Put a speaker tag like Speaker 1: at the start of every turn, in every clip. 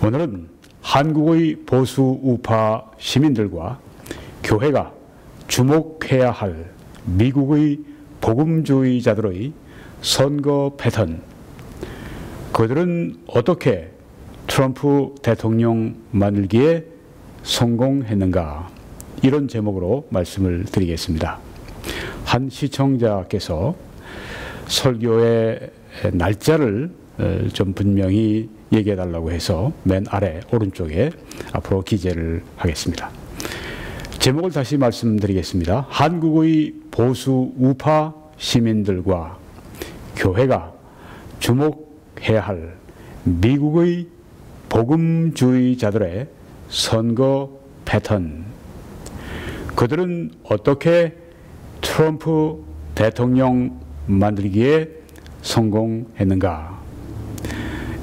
Speaker 1: 오늘은 한국의 보수 우파 시민들과 교회가 주목해야 할 미국의 복음주의자들의 선거 패턴, 그들은 어떻게 트럼프 대통령 만들기에 성공했는가, 이런 제목으로 말씀을 드리겠습니다. 한 시청자께서 설교의 날짜를 좀 분명히 얘기해 달라고 해서 맨 아래 오른쪽에 앞으로 기재를 하겠습니다. 제목을 다시 말씀드리겠습니다. 한국의 보수 우파 시민들과 교회가 주목해야 할 미국의 복음주의자들의 선거 패턴, 그들은 어떻게 트럼프 대통령 만들기에 성공했는가,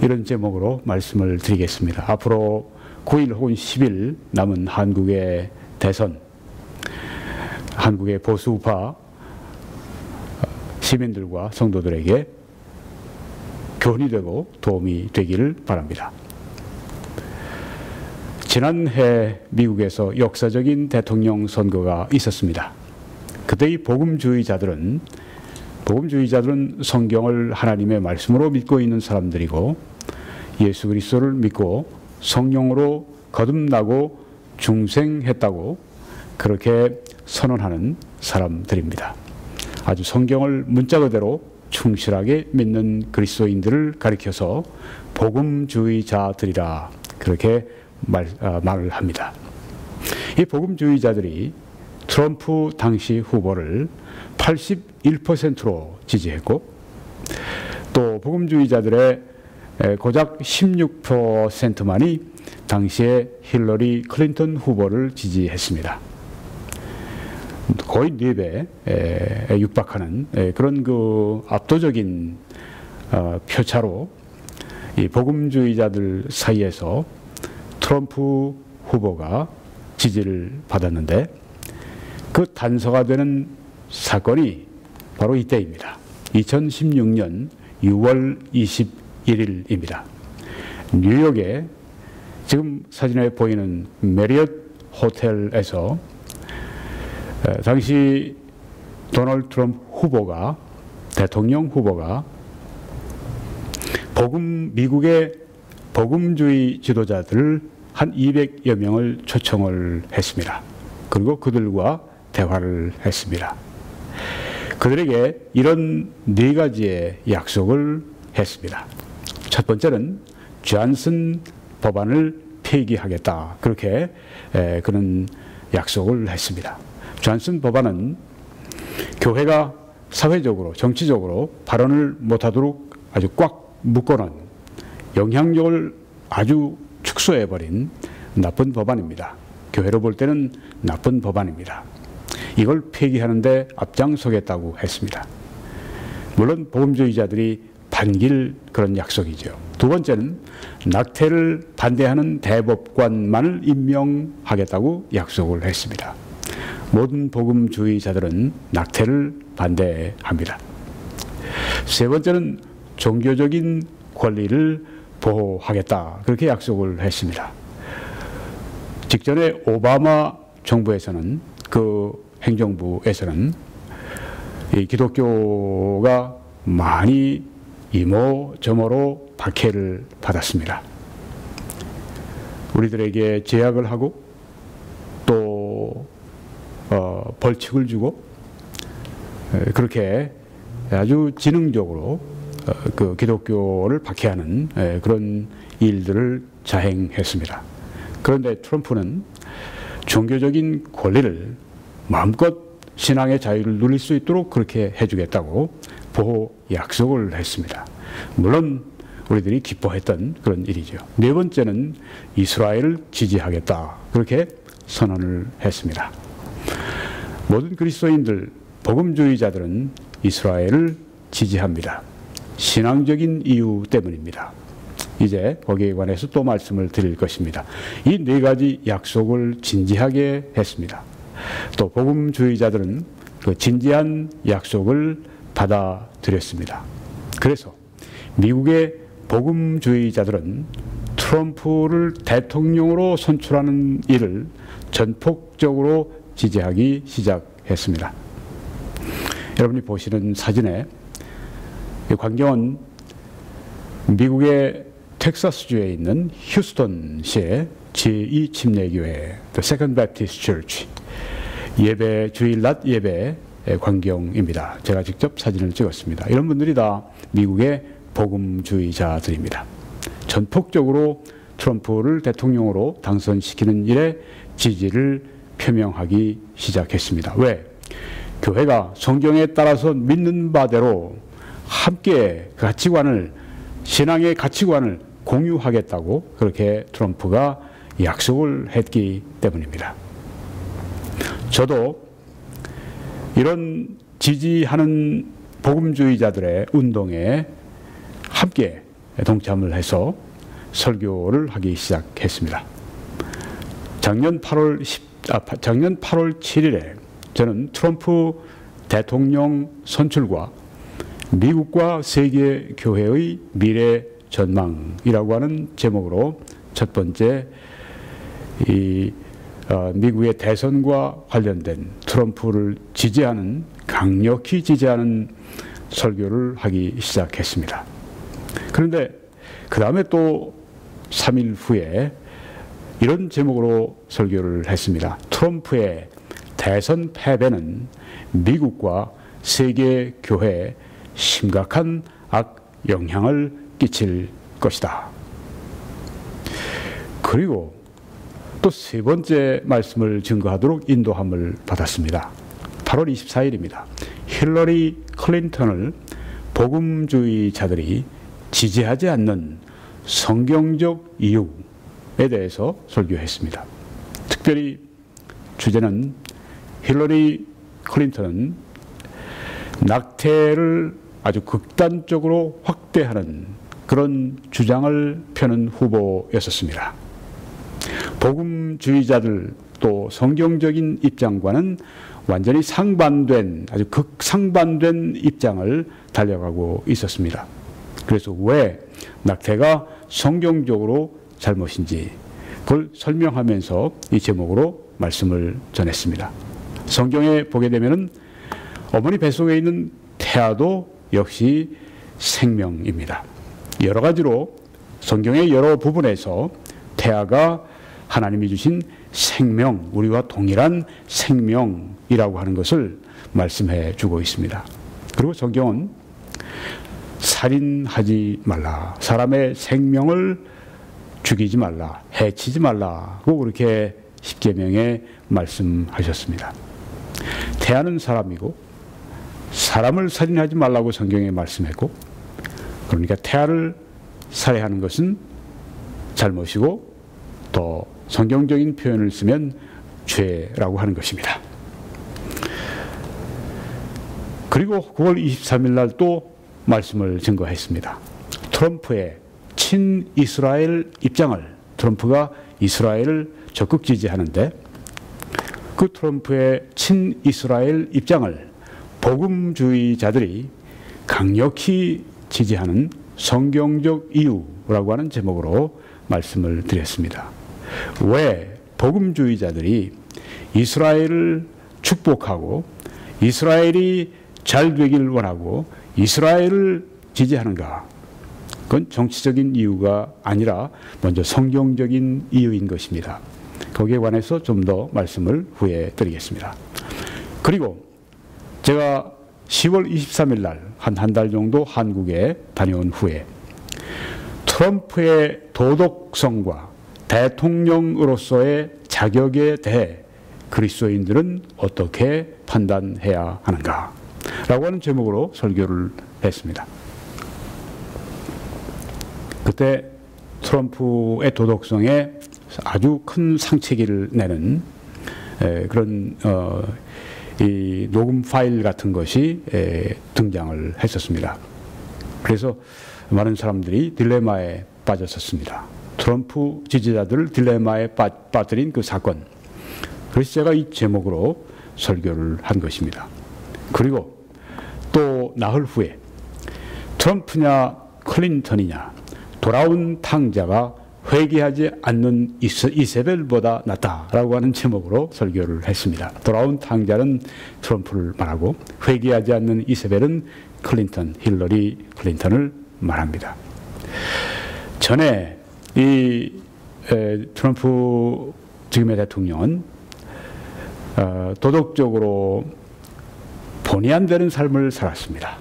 Speaker 1: 이런 제목으로 말씀을 드리겠습니다. 앞으로 9일 혹은 10일 남은 한국의 대선, 한국의 보수 우파 시민들과 성도들에게 교훈이 되고 도움이 되기를 바랍니다. 지난해 미국에서 역사적인 대통령 선거가 있었습니다. 그때의 복음주의자들은 성경을 하나님의 말씀으로 믿고 있는 사람들이고, 예수 그리스도를 믿고 성령으로 거듭나고 중생했다고 그렇게 선언하는 사람들입니다. 아주 성경을 문자 그대로 충실하게 믿는 그리스도인들을 가리켜서 복음주의자들이라 그렇게 말을 합니다. 이 복음주의자들이 트럼프 당시 후보를 81%로 지지했고, 또 복음주의자들의 고작 16%만이 당시에 힐러리 클린턴 후보를 지지했습니다. 거의 4배에 육박하는 그런 압도적인 표차로 이 복음주의자들 사이에서 트럼프 후보가 지지를 받았는데, 그 단서가 되는 사건이 바로 이때입니다. 2016년 6월 21일입니다. 뉴욕에 지금 사진에 보이는 메리엇 호텔에서 당시 도널드 트럼프 후보가, 대통령 후보가 미국의 복음주의 지도자들 한 200여 명을 초청을 했습니다. 그리고 그들과 대화를 했습니다. 그들에게 이런 4가지의 약속을 했습니다. 첫 번째는 존슨 법안을 폐기하겠다, 그렇게 그런 약속을 했습니다. 존슨 법안은 교회가 사회적으로, 정치적으로 발언을 못하도록 아주 꽉 묶어놓은, 영향력을 아주 축소해버린 나쁜 법안입니다. 교회로 볼 때는 나쁜 법안입니다. 이걸 폐기하는데 앞장서겠다고 했습니다. 물론 복음주의자들이 반길 그런 약속이죠. 두 번째는 낙태를 반대하는 대법관만을 임명하겠다고 약속을 했습니다. 모든 복음주의자들은 낙태를 반대합니다. 세 번째는 종교적인 권리를 보호하겠다, 그렇게 약속을 했습니다. 직전에 오바마 정부에서는, 행정부에서는 이 기독교가 많이 이모저모로 박해를 받았습니다. 우리들에게 제약을 하고 또 벌칙을 주고, 그렇게 아주 지능적으로 기독교를 박해하는 그런 일들을 자행했습니다. 그런데 트럼프는 종교적인 권리를 마음껏 신앙의 자유를 누릴 수 있도록 그렇게 해주겠다고 보호 약속을 했습니다. 물론 우리들이 기뻐했던 그런 일이죠. 네 번째는 이스라엘을 지지하겠다, 그렇게 선언을 했습니다. 모든 그리스도인들, 복음주의자들은 이스라엘을 지지합니다. 신앙적인 이유 때문입니다. 이제 거기에 관해서 또 말씀을 드릴 것입니다. 이 4가지 약속을 진지하게 했습니다. 또 복음주의자들은 그 진지한 약속을 받아들였습니다. 그래서 미국의 복음주의자들은 트럼프를 대통령으로 선출하는 일을 전폭적으로 지지하기 시작했습니다. 여러분이 보시는 사진에 이 광경은 미국의 텍사스주에 있는 휴스턴시의 제2 침례교회 The Second Baptist Church 예배 주일낮 예배 광경입니다. 제가 직접 사진을 찍었습니다. 이런 분들이 다 미국의 복음주의자들입니다. 전폭적으로 트럼프를 대통령으로 당선시키는 일에 지지를 표명하기 시작했습니다. 왜? 교회가 성경에 따라서 믿는 바대로 함께 가치관을, 신앙의 가치관을 공유하겠다고 그렇게 트럼프가 약속을 했기 때문입니다. 저도 이런 지지하는 복음주의자들의 운동에 함께 동참을 해서 설교를 하기 시작했습니다. 작년 8월 7일에 저는 트럼프 대통령 선출과 미국과 세계 교회의 미래 전망이라고 하는 제목으로 첫 번째 미국의 대선과 관련된 트럼프를 지지하는, 강력히 지지하는 설교를 하기 시작했습니다. 그런데 그 다음에 또 3일 후에 이런 제목으로 설교를 했습니다. 트럼프의 대선 패배는 미국과 세계 교회에 심각한 악영향을 끼칠 것이다. 그리고 또 세 번째 말씀을 증거하도록 인도함을 받았습니다. 8월 24일입니다. 힐러리 클린턴을 복음주의자들이 지지하지 않는 성경적 이유에 대해서 설교했습니다. 특별히 주제는 힐러리 클린턴은 낙태를 아주 극단적으로 확대하는 그런 주장을 펴는 후보였었습니다. 복음주의자들 또 성경적인 입장과는 완전히 상반된, 아주 극상반된 입장을 달려가고 있었습니다. 그래서 왜 낙태가 성경적으로 잘못인지 그걸 설명하면서 이 제목으로 말씀을 전했습니다. 성경에 보게 되면은 어머니 뱃속에 있는 태아도 역시 생명입니다. 여러 가지로 성경의 여러 부분에서 태아가 하나님이 주신 생명, 우리와 동일한 생명이라고 하는 것을 말씀해 주고 있습니다. 그리고 성경은 살인하지 말라, 사람의 생명을 죽이지 말라, 해치지 말라고 그렇게 십계명에 말씀하셨습니다. 태아는 사람이고 사람을 살인하지 말라고 성경에 말씀했고, 그러니까 태아를 살해하는 것은 잘못이고 또 성경적인 표현을 쓰면 죄라고 하는 것입니다. 그리고 9월 23일 날 또 말씀을 증거했습니다. 트럼프의 친이스라엘 입장을, 트럼프가 이스라엘을 적극 지지하는데 그 트럼프의 친이스라엘 입장을 복음주의자들이 강력히 지지하는 성경적 이유라고 하는 제목으로 말씀을 드렸습니다. 왜 복음주의자들이 이스라엘을 축복하고 이스라엘이 잘 되길 원하고 이스라엘을 지지하는가? 그건 정치적인 이유가 아니라 먼저 성경적인 이유인 것입니다. 거기에 관해서 좀 더 말씀을 후에 드리겠습니다. 그리고 제가 10월 23일 날 한 달 정도 한국에 다녀온 후에 트럼프의 도덕성과 대통령으로서의 자격에 대해 그리스도인들은 어떻게 판단해야 하는가? 라고 하는 제목으로 설교를 했습니다. 그때 트럼프의 도덕성에 아주 큰 상체기를 내는 그런 이 녹음 파일 같은 것이 등장을 했었습니다. 그래서 많은 사람들이 딜레마에 빠졌었습니다. 트럼프 지지자들을 딜레마에 빠뜨린 그 사건. 그래서 제가 이 제목으로 설교를 한 것입니다. 그리고 또 나흘 후에 트럼프냐 클린턴이냐, 돌아온 탕자가 회개하지 않는 이세벨보다 낫다라고 하는 제목으로 설교를 했습니다. 돌아온 탕자는 트럼프를 말하고 회개하지 않는 이세벨은 힐러리 클린턴을 말합니다. 전에 이 트럼프 지금의 대통령은 도덕적으로 본의 안 되는 삶을 살았습니다.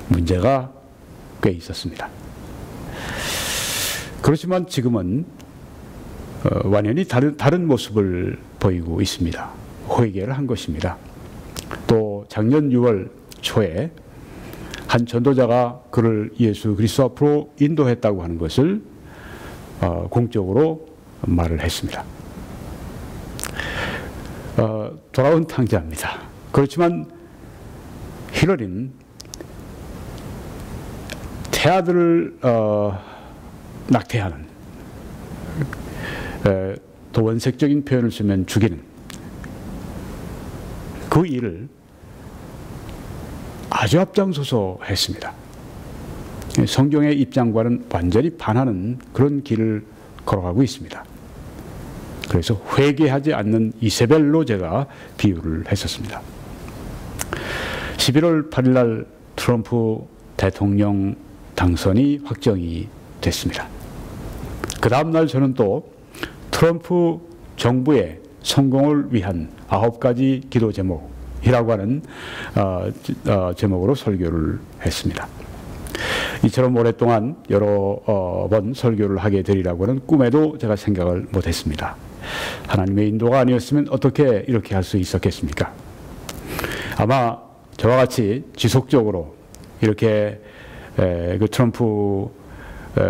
Speaker 1: 문제가 꽤 있었습니다. 그렇지만 지금은 완전히 다른 모습을 보이고 있습니다. 회개를 한 것입니다. 또 작년 6월 초에 한 전도자가 그를 예수 그리스도 앞으로 인도했다고 하는 것을 공적으로 말을 했습니다. 돌아온 탕자입니다. 그렇지만 힐러리는 태아들을 낙태하는, 또 원색적인 표현을 쓰면 죽이는 그 일을 아주 앞장서서 했습니다. 성경의 입장과는 완전히 반하는 그런 길을 걸어가고 있습니다. 그래서 회개하지 않는 이세벨로 제가 비유를 했었습니다. 11월 8일 날 트럼프 대통령 당선이 확정이 됐습니다. 그 다음 날 저는 또 트럼프 정부의 성공을 위한 9가지 기도 제목이라고 하는 제목으로 설교를 했습니다. 이처럼 오랫동안 여러 번 설교를 하게 되리라고는 꿈에도 제가 생각을 못했습니다. 하나님의 인도가 아니었으면 어떻게 이렇게 할 수 있었겠습니까? 아마 저와 같이 지속적으로 이렇게 그 트럼프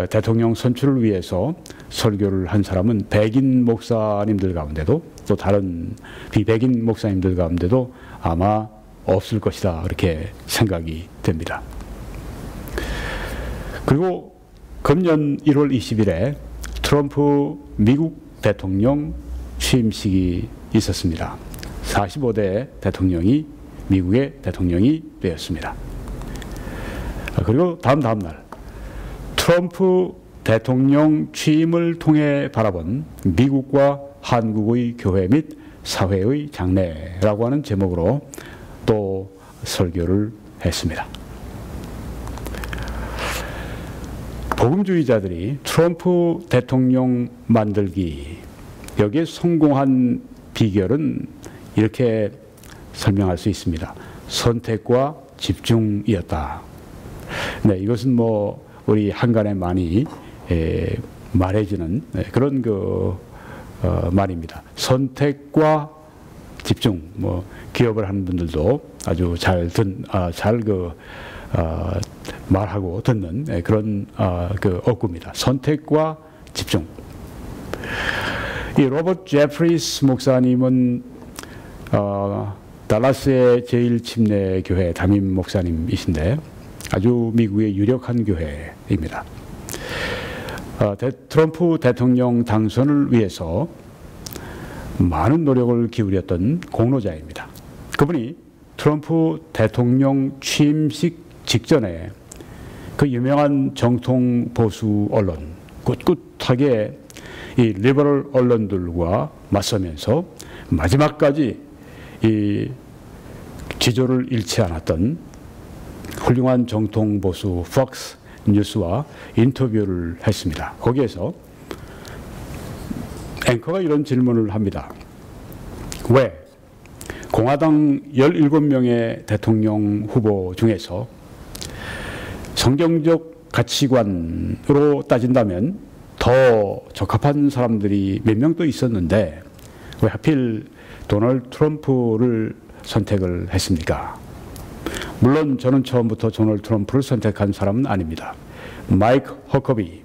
Speaker 1: 대통령 선출을 위해서 설교를 한 사람은 백인 목사님들 가운데도 또 다른 비백인 목사님들 가운데도 아마 없을 것이다, 그렇게 생각이 됩니다. 그리고 금년 1월 20일에 트럼프 미국 대통령 취임식이 있었습니다. 45대 대통령이 미국의 대통령이 되었습니다. 그리고 다음 날 트럼프 대통령 취임을 통해 바라본 미국과 한국의 교회 및 사회의 장래라고 하는 제목으로 또 설교를 했습니다. 복음주의자들이 트럼프 대통령 만들기, 여기에 성공한 비결은 이렇게 설명할 수 있습니다. 선택과 집중이었다. 네, 이것은 뭐 우리 한간에 많이 말해지는 그런 말입니다. 선택과 집중. 뭐 기업을 하는 분들도 아주 말하고 듣는 그런 어구입니다. 선택과 집중. 이 로버트 제프리스 목사님은 달라스의 제일 침례 교회 담임 목사님이신데 아주 미국의 유력한 교회입니다. 트럼프 대통령 당선을 위해서 많은 노력을 기울였던 공로자입니다. 그분이 트럼프 대통령 취임식 직전에 그 유명한 정통 보수 언론, 꿋꿋하게 이 리버럴 언론들과 맞서면서 마지막까지 이 지조를 잃지 않았던 훌륭한 정통 보수 폭스 뉴스와 인터뷰를 했습니다. 거기에서 앵커가 이런 질문을 합니다. 왜 공화당 17명의 대통령 후보 중에서 성경적 가치관으로 따진다면 더 적합한 사람들이 몇 명 또 있었는데 왜 하필 도널드 트럼프를 선택을 했습니까? 물론 저는 처음부터 도널드 트럼프를 선택한 사람은 아닙니다. 마이크 허커비,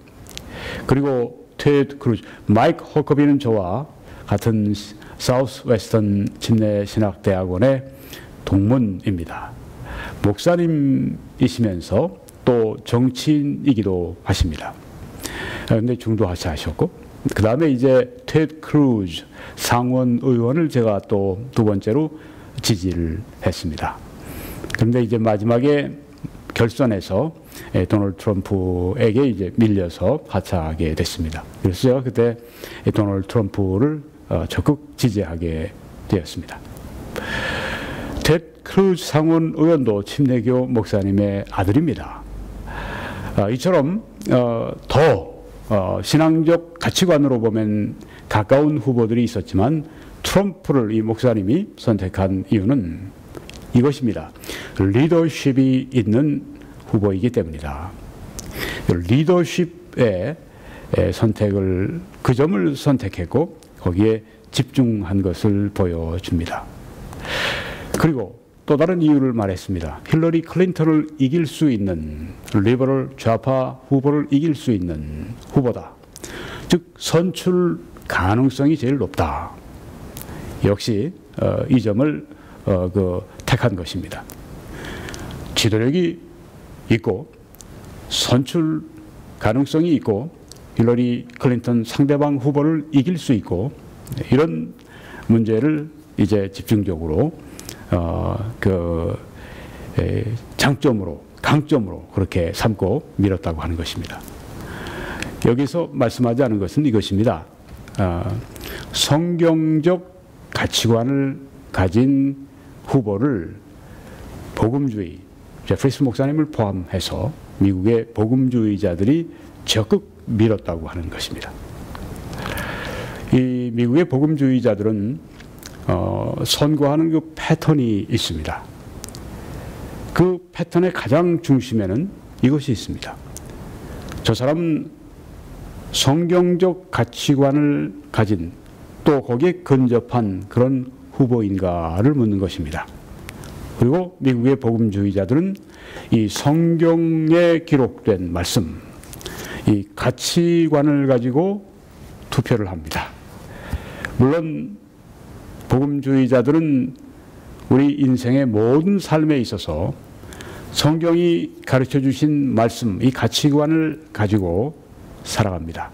Speaker 1: 그리고 테드 크루즈. 마이크 허커비는 저와 같은 사우스 웨스턴 침례신학대학원의 동문입니다. 목사님이시면서 또 정치인이기도 하십니다. 그런데 중도하셨고, 그 다음에 이제 테드 크루즈 상원 의원을 제가 또 두 번째로 지지를 했습니다. 그런데 이제 마지막에 결선에서 도널드 트럼프에게 이제 밀려서 하차하게 됐습니다. 그래서 제가 그때 도널드 트럼프를 적극 지지하게 되었습니다. 테드 크루즈 상원 의원도 침례교 목사님의 아들입니다. 이처럼 더 신앙적 가치관으로 보면 가까운 후보들이 있었지만 트럼프를 이 목사님이 선택한 이유는 이것입니다. 리더십이 있는 후보이기 때문이다. 리더십의 선택을, 그 점을 선택했고 거기에 집중한 것을 보여줍니다. 그리고 또 다른 이유를 말했습니다. 힐러리 클린턴을 이길 수 있는, 리버럴 좌파 후보를 이길 수 있는 후보다. 즉 선출 가능성이 제일 높다. 역시 이 점을 택한 것입니다. 지도력이 있고 선출 가능성이 있고 힐러리 클린턴 상대방 후보를 이길 수 있고 이런 문제를 이제 집중적으로 장점으로, 강점으로 그렇게 삼고 밀었다고 하는 것입니다. 여기서 말씀하지 않은 것은 이것입니다. 성경적 가치관을 가진 후보를 복음주의, 제프리스 목사님을 포함해서 미국의 복음주의자들이 적극 밀었다고 하는 것입니다. 이 미국의 복음주의자들은 선거하는 그 패턴이 있습니다. 그 패턴의 가장 중심에는 이것이 있습니다. 저 사람은 성경적 가치관을 가진 또 거기에 근접한 그런 후보인가를 묻는 것입니다. 그리고 미국의 복음주의자들은 이 성경에 기록된 말씀, 이 가치관을 가지고 투표를 합니다. 물론 복음주의자들은 우리 인생의 모든 삶에 있어서 성경이 가르쳐 주신 말씀, 이 가치관을 가지고 살아갑니다.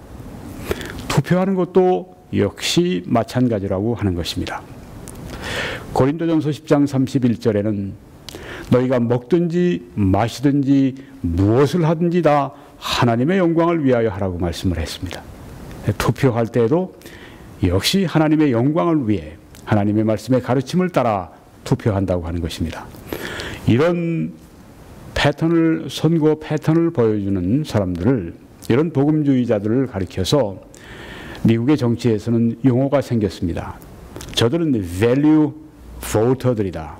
Speaker 1: 투표하는 것도 역시 마찬가지라고 하는 것입니다. 고린도전서 10장 31절에는 너희가 먹든지 마시든지 무엇을 하든지 다 하나님의 영광을 위하여 하라고 말씀을 했습니다. 투표할 때도 역시 하나님의 영광을 위해 하나님의 말씀의 가르침을 따라 투표한다고 하는 것입니다. 이런 패턴을, 선거 패턴을 보여주는 사람들을, 이런 복음주의자들을 가리켜서 미국의 정치에서는 용어가 생겼습니다. 저들은 value voter들이다.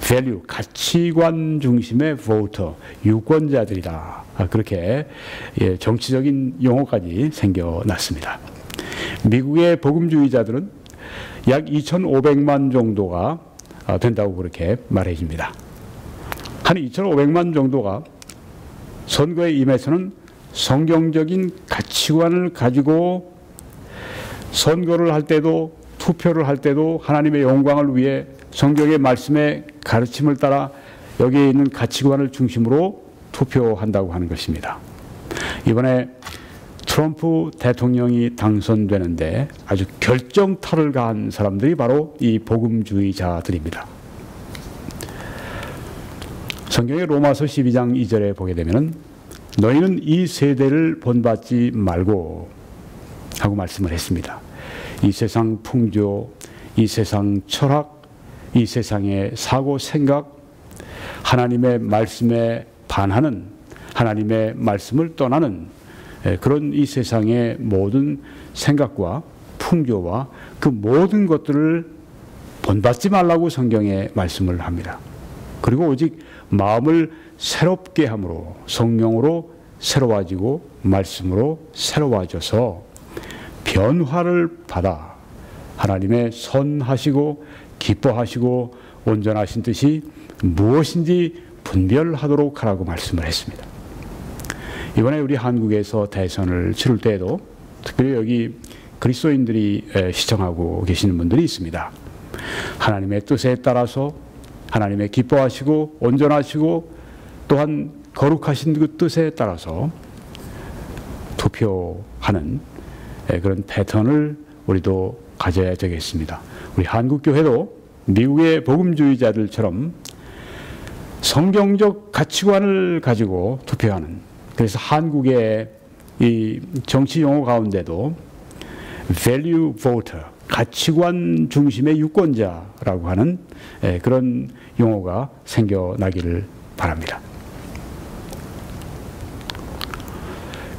Speaker 1: value, 가치관 중심의 voter, 유권자들이다. 그렇게 정치적인 용어까지 생겨났습니다. 미국의 복음주의자들은 약 2,500만 정도가 된다고 그렇게 말해집니다. 한 2,500만 정도가 선거에 임해서는 성경적인 가치관을 가지고 선거를 할 때도 투표를 할 때도 하나님의 영광을 위해 성경의 말씀의 가르침을 따라 여기에 있는 가치관을 중심으로 투표한다고 하는 것입니다. 이번에 트럼프 대통령이 당선되는데 아주 결정타를 가한 사람들이 바로 이 복음주의자들입니다. 성경의 로마서 12장 2절에 보게 되면 너희는 이 세대를 본받지 말고 하고 말씀을 했습니다. 이 세상 풍조, 이 세상 철학, 이 세상의 사고 생각, 하나님의 말씀에 반하는, 하나님의 말씀을 떠나는 그런 이 세상의 모든 생각과 풍조와 그 모든 것들을 본받지 말라고 성경에 말씀을 합니다. 그리고 오직 마음을 새롭게 함으로, 성령으로 새로워지고 말씀으로 새로워져서 변화를 받아 하나님의 선하시고 기뻐하시고 온전하신 뜻이 무엇인지 분별하도록 하라고 말씀을 했습니다. 이번에 우리 한국에서 대선을 치를 때에도 특별히 여기 그리스도인들이 시청하고 계시는 분들이 있습니다. 하나님의 뜻에 따라서 하나님의 기뻐하시고 온전하시고 또한 거룩하신 그 뜻에 따라서 투표하는 그런 패턴을 우리도 가져야 되겠습니다. 우리 한국교회도 미국의 복음주의자들처럼 성경적 가치관을 가지고 투표하는, 그래서 한국의 이 정치 용어 가운데도 value voter, 가치관 중심의 유권자라고 하는 그런 용어가 생겨나기를 바랍니다.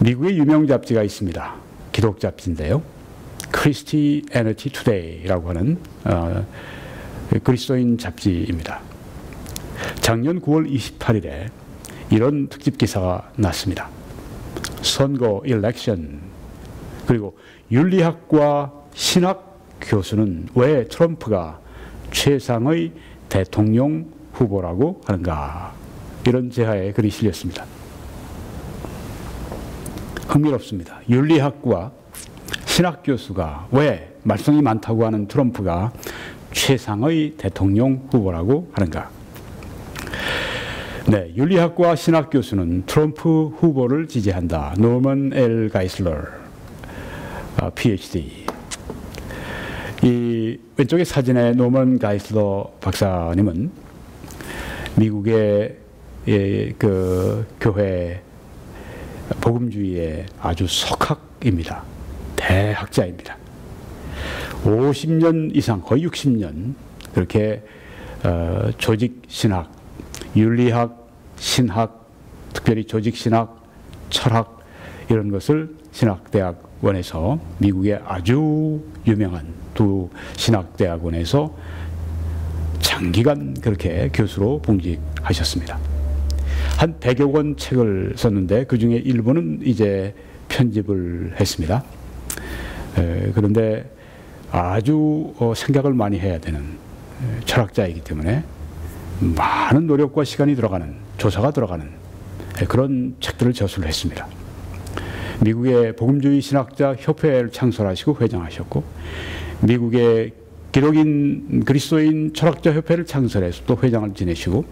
Speaker 1: 미국의 유명 잡지가 있습니다. 기독 잡지인데요. Christianity Today라고 하는 그리스도인 잡지입니다. 작년 9월 28일에 이런 특집 기사가 났습니다. 선거 일렉션, 그리고 윤리학과 신학 교수는 왜 트럼프가 최상의 대통령 후보라고 하는가, 이런 제하에 글이 실렸습니다. 흥미롭습니다. 윤리학과 신학 교수가 왜 말썽이 많다고 하는 트럼프가 최상의 대통령 후보라고 하는가. 네, 윤리학과 신학 교수는 트럼프 후보를 지지한다. 노먼 L. 가이슬러, PhD. 이 왼쪽의 사진의 노먼 가이슬러 박사님은 미국의 그 교회 복음주의의 아주 석학입니다. 대학자입니다. 50년 이상, 거의 60년 그렇게 조직신학, 윤리학, 신학, 특별히 조직신학, 철학 이런 것을 신학대학원에서, 미국의 아주 유명한 두 신학대학원에서 장기간 그렇게 교수로 봉직하셨습니다. 한 100여 권 책을 썼는데 그 중에 일부는 이제 편집을 했습니다. 그런데 아주 생각을 많이 해야 되는 철학자이기 때문에 많은 노력과 시간이 들어가는, 조사가 들어가는 그런 책들을 저술을 했습니다. 미국의 복음주의 신학자 협회를 창설하시고 회장하셨고, 미국의 기독인 그리스도인 철학자 협회를 창설해서 또 회장을 지내시고,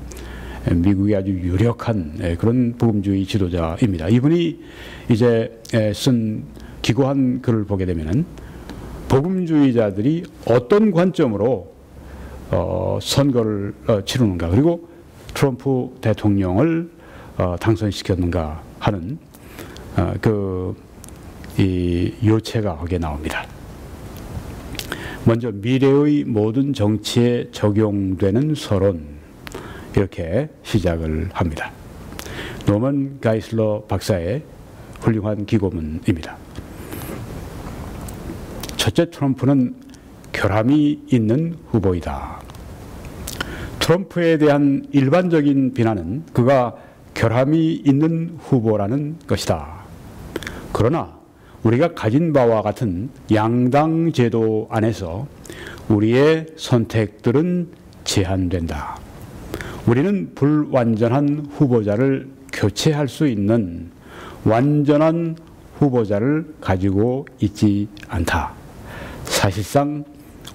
Speaker 1: 미국의 아주 유력한 그런 복음주의 지도자입니다. 이분이 이제 쓴 기고한 글을 보게 되면은 복음주의자들이 어떤 관점으로 선거를 치르는가, 그리고 트럼프 대통령을 당선시켰는가 하는 이 요체가 거기에 나옵니다. 먼저 미래의 모든 정치에 적용되는 서론, 이렇게 시작을 합니다. 노먼 가이슬러 박사의 훌륭한 기고문입니다. 첫째, 트럼프는 결함이 있는 후보이다. 트럼프에 대한 일반적인 비난은 그가 결함이 있는 후보라는 것이다. 그러나 우리가 가진 바와 같은 양당 제도 안에서 우리의 선택들은 제한된다. 우리는 불완전한 후보자를 교체할 수 있는 완전한 후보자를 가지고 있지 않다. 사실상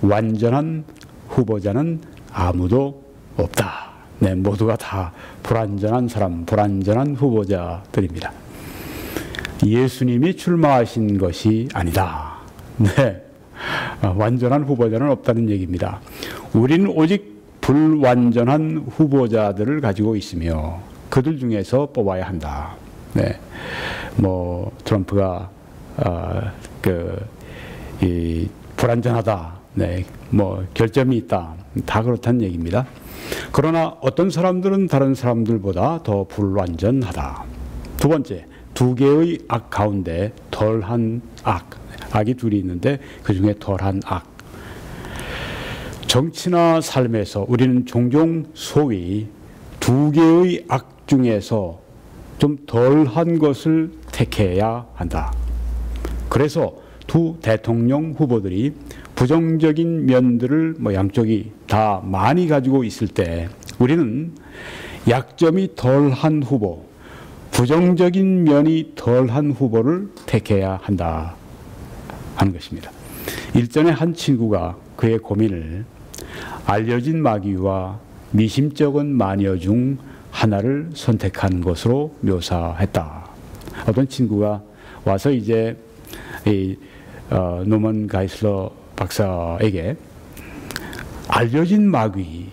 Speaker 1: 완전한 후보자는 아무도 없다. 네, 모두가 다 불완전한 사람, 불완전한 후보자들입니다. 예수님이 출마하신 것이 아니다. 네, 완전한 후보자는 없다는 얘기입니다. 우리는 오직 불완전한 후보자들을 가지고 있으며 그들 중에서 뽑아야 한다. 네, 뭐 트럼프가 불완전하다. 네, 뭐 결점이 있다. 다 그렇다는 얘기입니다. 그러나 어떤 사람들은 다른 사람들보다 더 불완전하다. 두 번째, 두 개의 악 가운데 덜한 악. 악이 둘이 있는데 그 중에 덜한 악. 정치나 삶에서 우리는 종종 소위 두 개의 악 중에서 좀 덜한 것을 택해야 한다. 그래서 두 대통령 후보들이 부정적인 면들을 양쪽이 다 많이 가지고 있을 때 우리는 약점이 덜한 후보, 부정적인 면이 덜한 후보를 택해야 한다 하는 것입니다. 일전에 한 친구가 그의 고민을 알려진 마귀와 미심쩍은 마녀 중 하나를 선택한 것으로 묘사했다. 어떤 친구가 와서 이제 노먼 가이슬러 박사에게 알려진 마귀,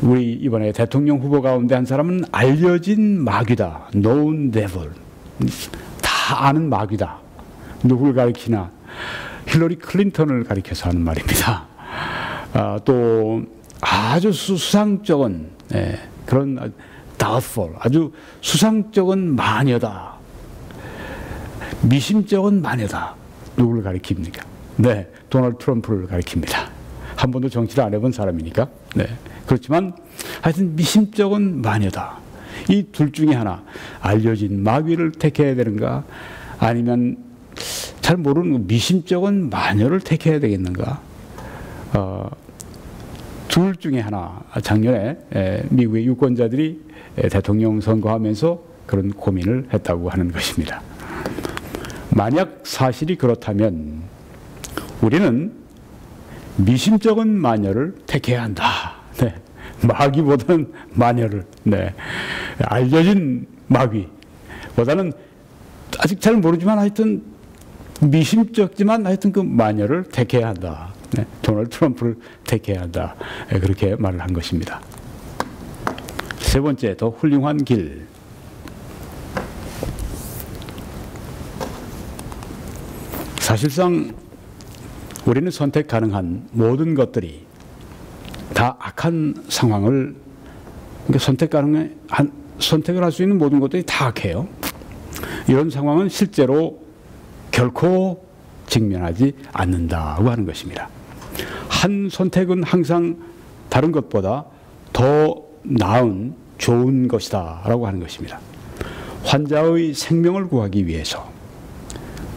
Speaker 1: 우리 이번에 대통령 후보 가운데 한 사람은 알려진 마귀다. known devil. 다 아는 마귀다. 누굴 가리키나? 힐러리 클린턴을 가리켜서 하는 말입니다. 또 아주 수상쩍은 그런 doubtful, 아주 수상쩍은 마녀다. 미심쩍은 마녀다. 누구를 가리킵니까? 네, 도널드 트럼프를 가리킵니다. 한 번도 정치를 안 해본 사람이니까. 네, 그렇지만 하여튼 미심쩍은 마녀다. 이 둘 중에 하나, 알려진 마귀를 택해야 되는가, 아니면 잘 모르는 미심쩍은 마녀를 택해야 되겠는가? 둘 중에 하나. 작년에 미국의 유권자들이 대통령 선거하면서 그런 고민을 했다고 하는 것입니다. 만약 사실이 그렇다면 우리는 미심쩍은 마녀를 택해야 한다. 네. 마귀보다는 마녀를, 네. 알려진 마귀보다는 아직 잘 모르지만 하여튼 미심쩍지만 하여튼 그 마녀를 택해야 한다. 네. 도널드 트럼프를 택해야 한다. 네. 그렇게 말을 한 것입니다. 세 번째, 더 훌륭한 길. 사실상 우리는 선택 가능한 모든 것들이 다 악한 상황을, 그러니까 선택을 할 수 있는 모든 것들이 다 악해요. 이런 상황은 실제로 결코 직면하지 않는다고 하는 것입니다. 한 선택은 항상 다른 것보다 더 나은 좋은 것이다 라고 하는 것입니다. 환자의 생명을 구하기 위해서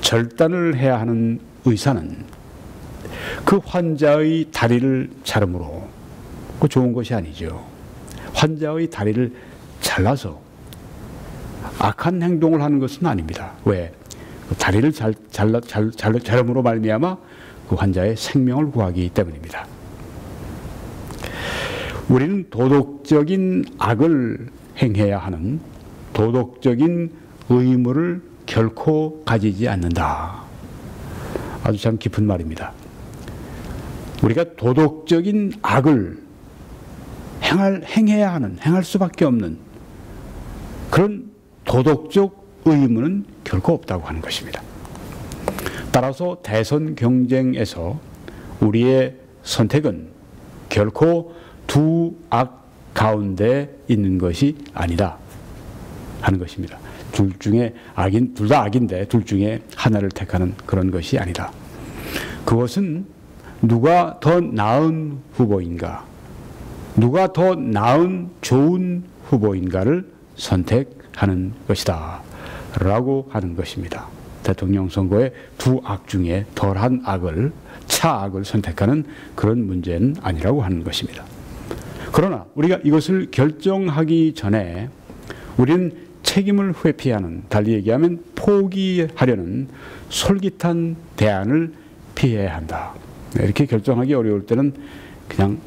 Speaker 1: 절단을 해야 하는 의사는 그 환자의 다리를 자름으로, 그 좋은 것이 아니죠. 환자의 다리를 잘라서 악한 행동을 하는 것은 아닙니다. 왜? 그 다리를 자름으로 말미암아 그 환자의 생명을 구하기 때문입니다. 우리는 도덕적인 악을 행해야 하는 도덕적인 의무를 결코 가지지 않는다. 아주 참 깊은 말입니다. 우리가 도덕적인 악을 행해야 하는, 행할 수밖에 없는 그런 도덕적 의무는 결코 없다고 하는 것입니다. 따라서 대선 경쟁에서 우리의 선택은 결코 두 악 가운데 있는 것이 아니다 하는 것입니다. 둘 다 악인데 둘 중에 하나를 택하는 그런 것이 아니다. 그것은 누가 더 나은 후보인가, 누가 더 나은 좋은 후보인가를 선택하는 것이다 라고 하는 것입니다. 대통령 선거의 두 악 중에 덜한 악을, 차악을 선택하는 그런 문제는 아니라고 하는 것입니다. 그러나 우리가 이것을 결정하기 전에 우리는 책임을 회피하는, 달리 얘기하면 포기하려는 솔깃한 대안을 피해야 한다. 이렇게 결정하기 어려울 때는 그냥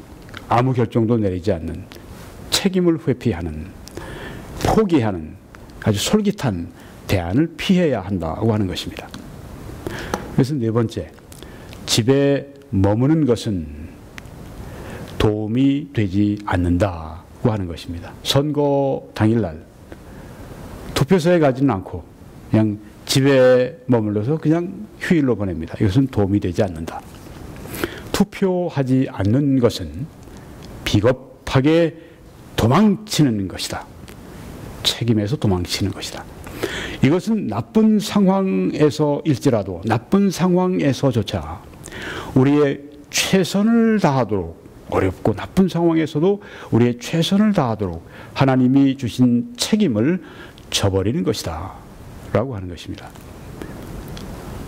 Speaker 1: 아무 결정도 내리지 않는, 책임을 회피하는, 포기하는 아주 솔깃한 대안을 피해야 한다고 하는 것입니다. 그래서 네 번째, 집에 머무는 것은 도움이 되지 않는다고 하는 것입니다. 선거 당일날 투표소에 가지는 않고 그냥 집에 머물러서 그냥 휴일로 보냅니다. 이것은 도움이 되지 않는다. 투표하지 않는 것은 비겁하게 도망치는 것이다. 책임에서 도망치는 것이다. 이것은 나쁜 상황에서일지라도, 나쁜 상황에서조차 우리의 최선을 다하도록, 어렵고 나쁜 상황에서도 우리의 최선을 다하도록 하나님이 주신 책임을 져버리는 것이다 라고 하는 것입니다.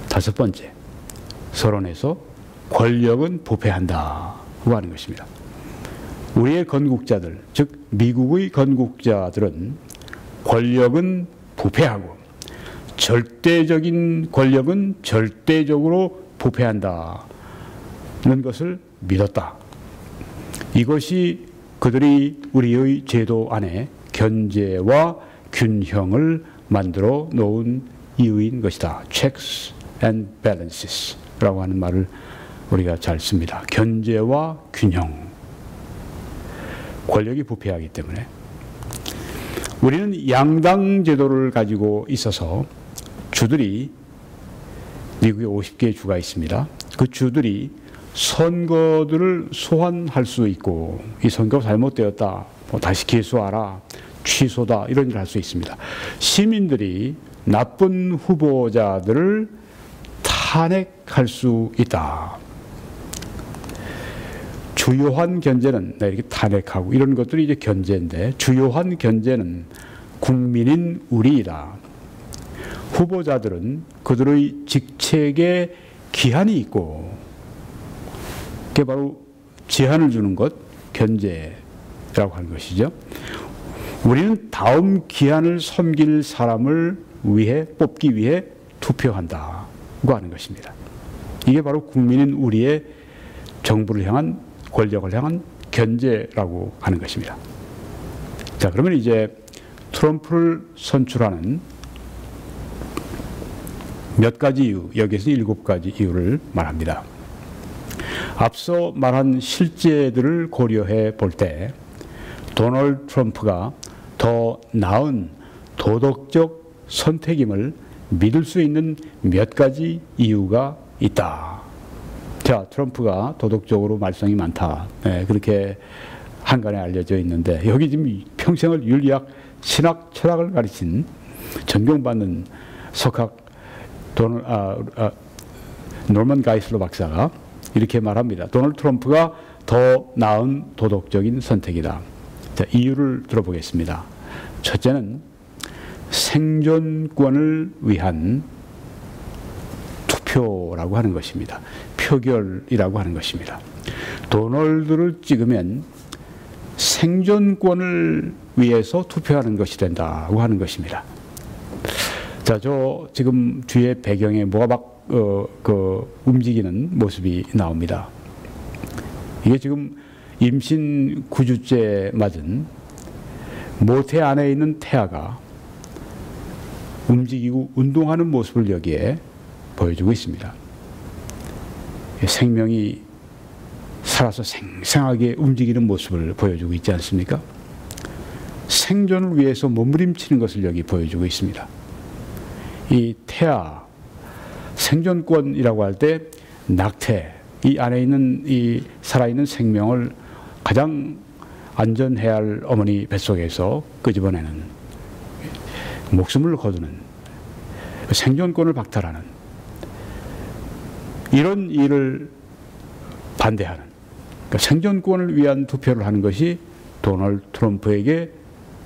Speaker 1: 다섯 번째, 서론에서 권력은 부패한다고 하는 것입니다. 우리의 건국자들, 즉 미국의 건국자들은 권력은 부패하고 절대적인 권력은 절대적으로 부패한다는 것을 믿었다. 이것이 그들이 우리의 제도 안에 견제와 균형을 만들어 놓은 이유인 것이다. Checks and balances 라고 하는 말을 우리가 잘 씁니다. 견제와 균형. 권력이 부패하기 때문에. 우리는 양당 제도를 가지고 있어서 주들이, 미국에 50개의 주가 있습니다. 그 주들이 선거들을 소환할 수 있고, 이 선거가 잘못되었다, 다시 개수하라, 취소다, 이런 일을 할 수 있습니다. 시민들이 나쁜 후보자들을 탄핵할 수 있다. 주요한 견제는 이렇게 탄핵하고 이런 것들이 이제 견제인데, 주요한 견제는 국민인 우리이다. 후보자들은 그들의 직책에 기한이 있고, 그게 바로 제한을 주는 것, 견제라고 하는 것이죠. 우리는 다음 기한을 섬길 사람을 뽑기 위해 투표한다고 하는 것입니다. 이게 바로 국민인 우리의 정부를 향한, 권력을 향한 견제라고 하는 것입니다. 자, 그러면 이제 트럼프를 선출하는 몇 가지 이유, 여기서 7가지 이유를 말합니다. 앞서 말한 실제들을 고려해 볼 때 도널드 트럼프가 더 나은 도덕적 선택임을 믿을 수 있는 몇 가지 이유가 있다. 자, 트럼프가 도덕적으로 말썽이 많다. 네, 그렇게 한간에 알려져 있는데, 여기 지금 평생을 윤리학, 신학, 철학을 가르친 존경받는 석학 노먼 가이슬러 박사가 이렇게 말합니다. 도널드 트럼프가 더 나은 도덕적인 선택이다. 자, 이유를 들어보겠습니다. 첫째는 생존권을 위한 투표라고 하는 것입니다. 표결이라고 하는 것입니다. 도널드를 찍으면 생존권을 위해서 투표하는 것이 된다고 하는 것입니다. 자, 저 지금 뒤에 배경에 뭐가 막 움직이는 모습이 나옵니다. 이게 지금 임신 9주째 맞은 모태 안에 있는 태아가 움직이고 운동하는 모습을 여기에 보여주고 있습니다. 생명이 살아서 생생하게 움직이는 모습을 보여주고 있지 않습니까? 생존을 위해서 몸부림치는 것을 여기 보여주고 있습니다. 이 태아, 생존권이라고 할 때 낙태, 이 안에 있는 이 살아있는 생명을 가장 안전해야 할 어머니 뱃속에서 끄집어내는, 목숨을 거두는, 생존권을 박탈하는 이런 일을 반대하는, 그러니까 생존권을 위한 투표를 하는 것이 도널드 트럼프에게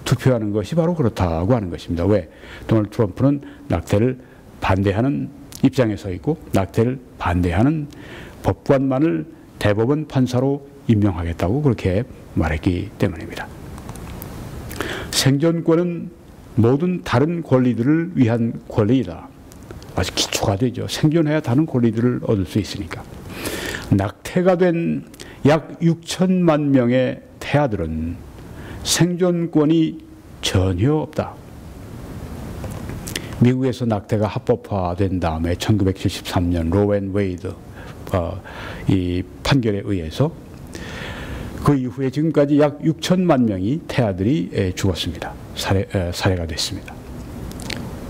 Speaker 1: 투표하는 것이 바로 그렇다고 하는 것입니다. 왜? 도널드 트럼프는 낙태를 반대하는 입장에 서 있고, 낙태를 반대하는 법관만을 대법원 판사로 임명하겠다고 그렇게 말했기 때문입니다. 생존권은 모든 다른 권리들을 위한 권리이다. 아주 기초가 되죠. 생존해야 다른 권리들을 얻을 수 있으니까. 낙태가 된 약 6천만 명의 태아들은 생존권이 전혀 없다. 미국에서 낙태가 합법화된 다음에 1973년 로우 앤 웨이드 이 판결에 의해서 그 이후에 지금까지 약 6천만 명의 태아들이 죽었습니다. 살해가 됐습니다.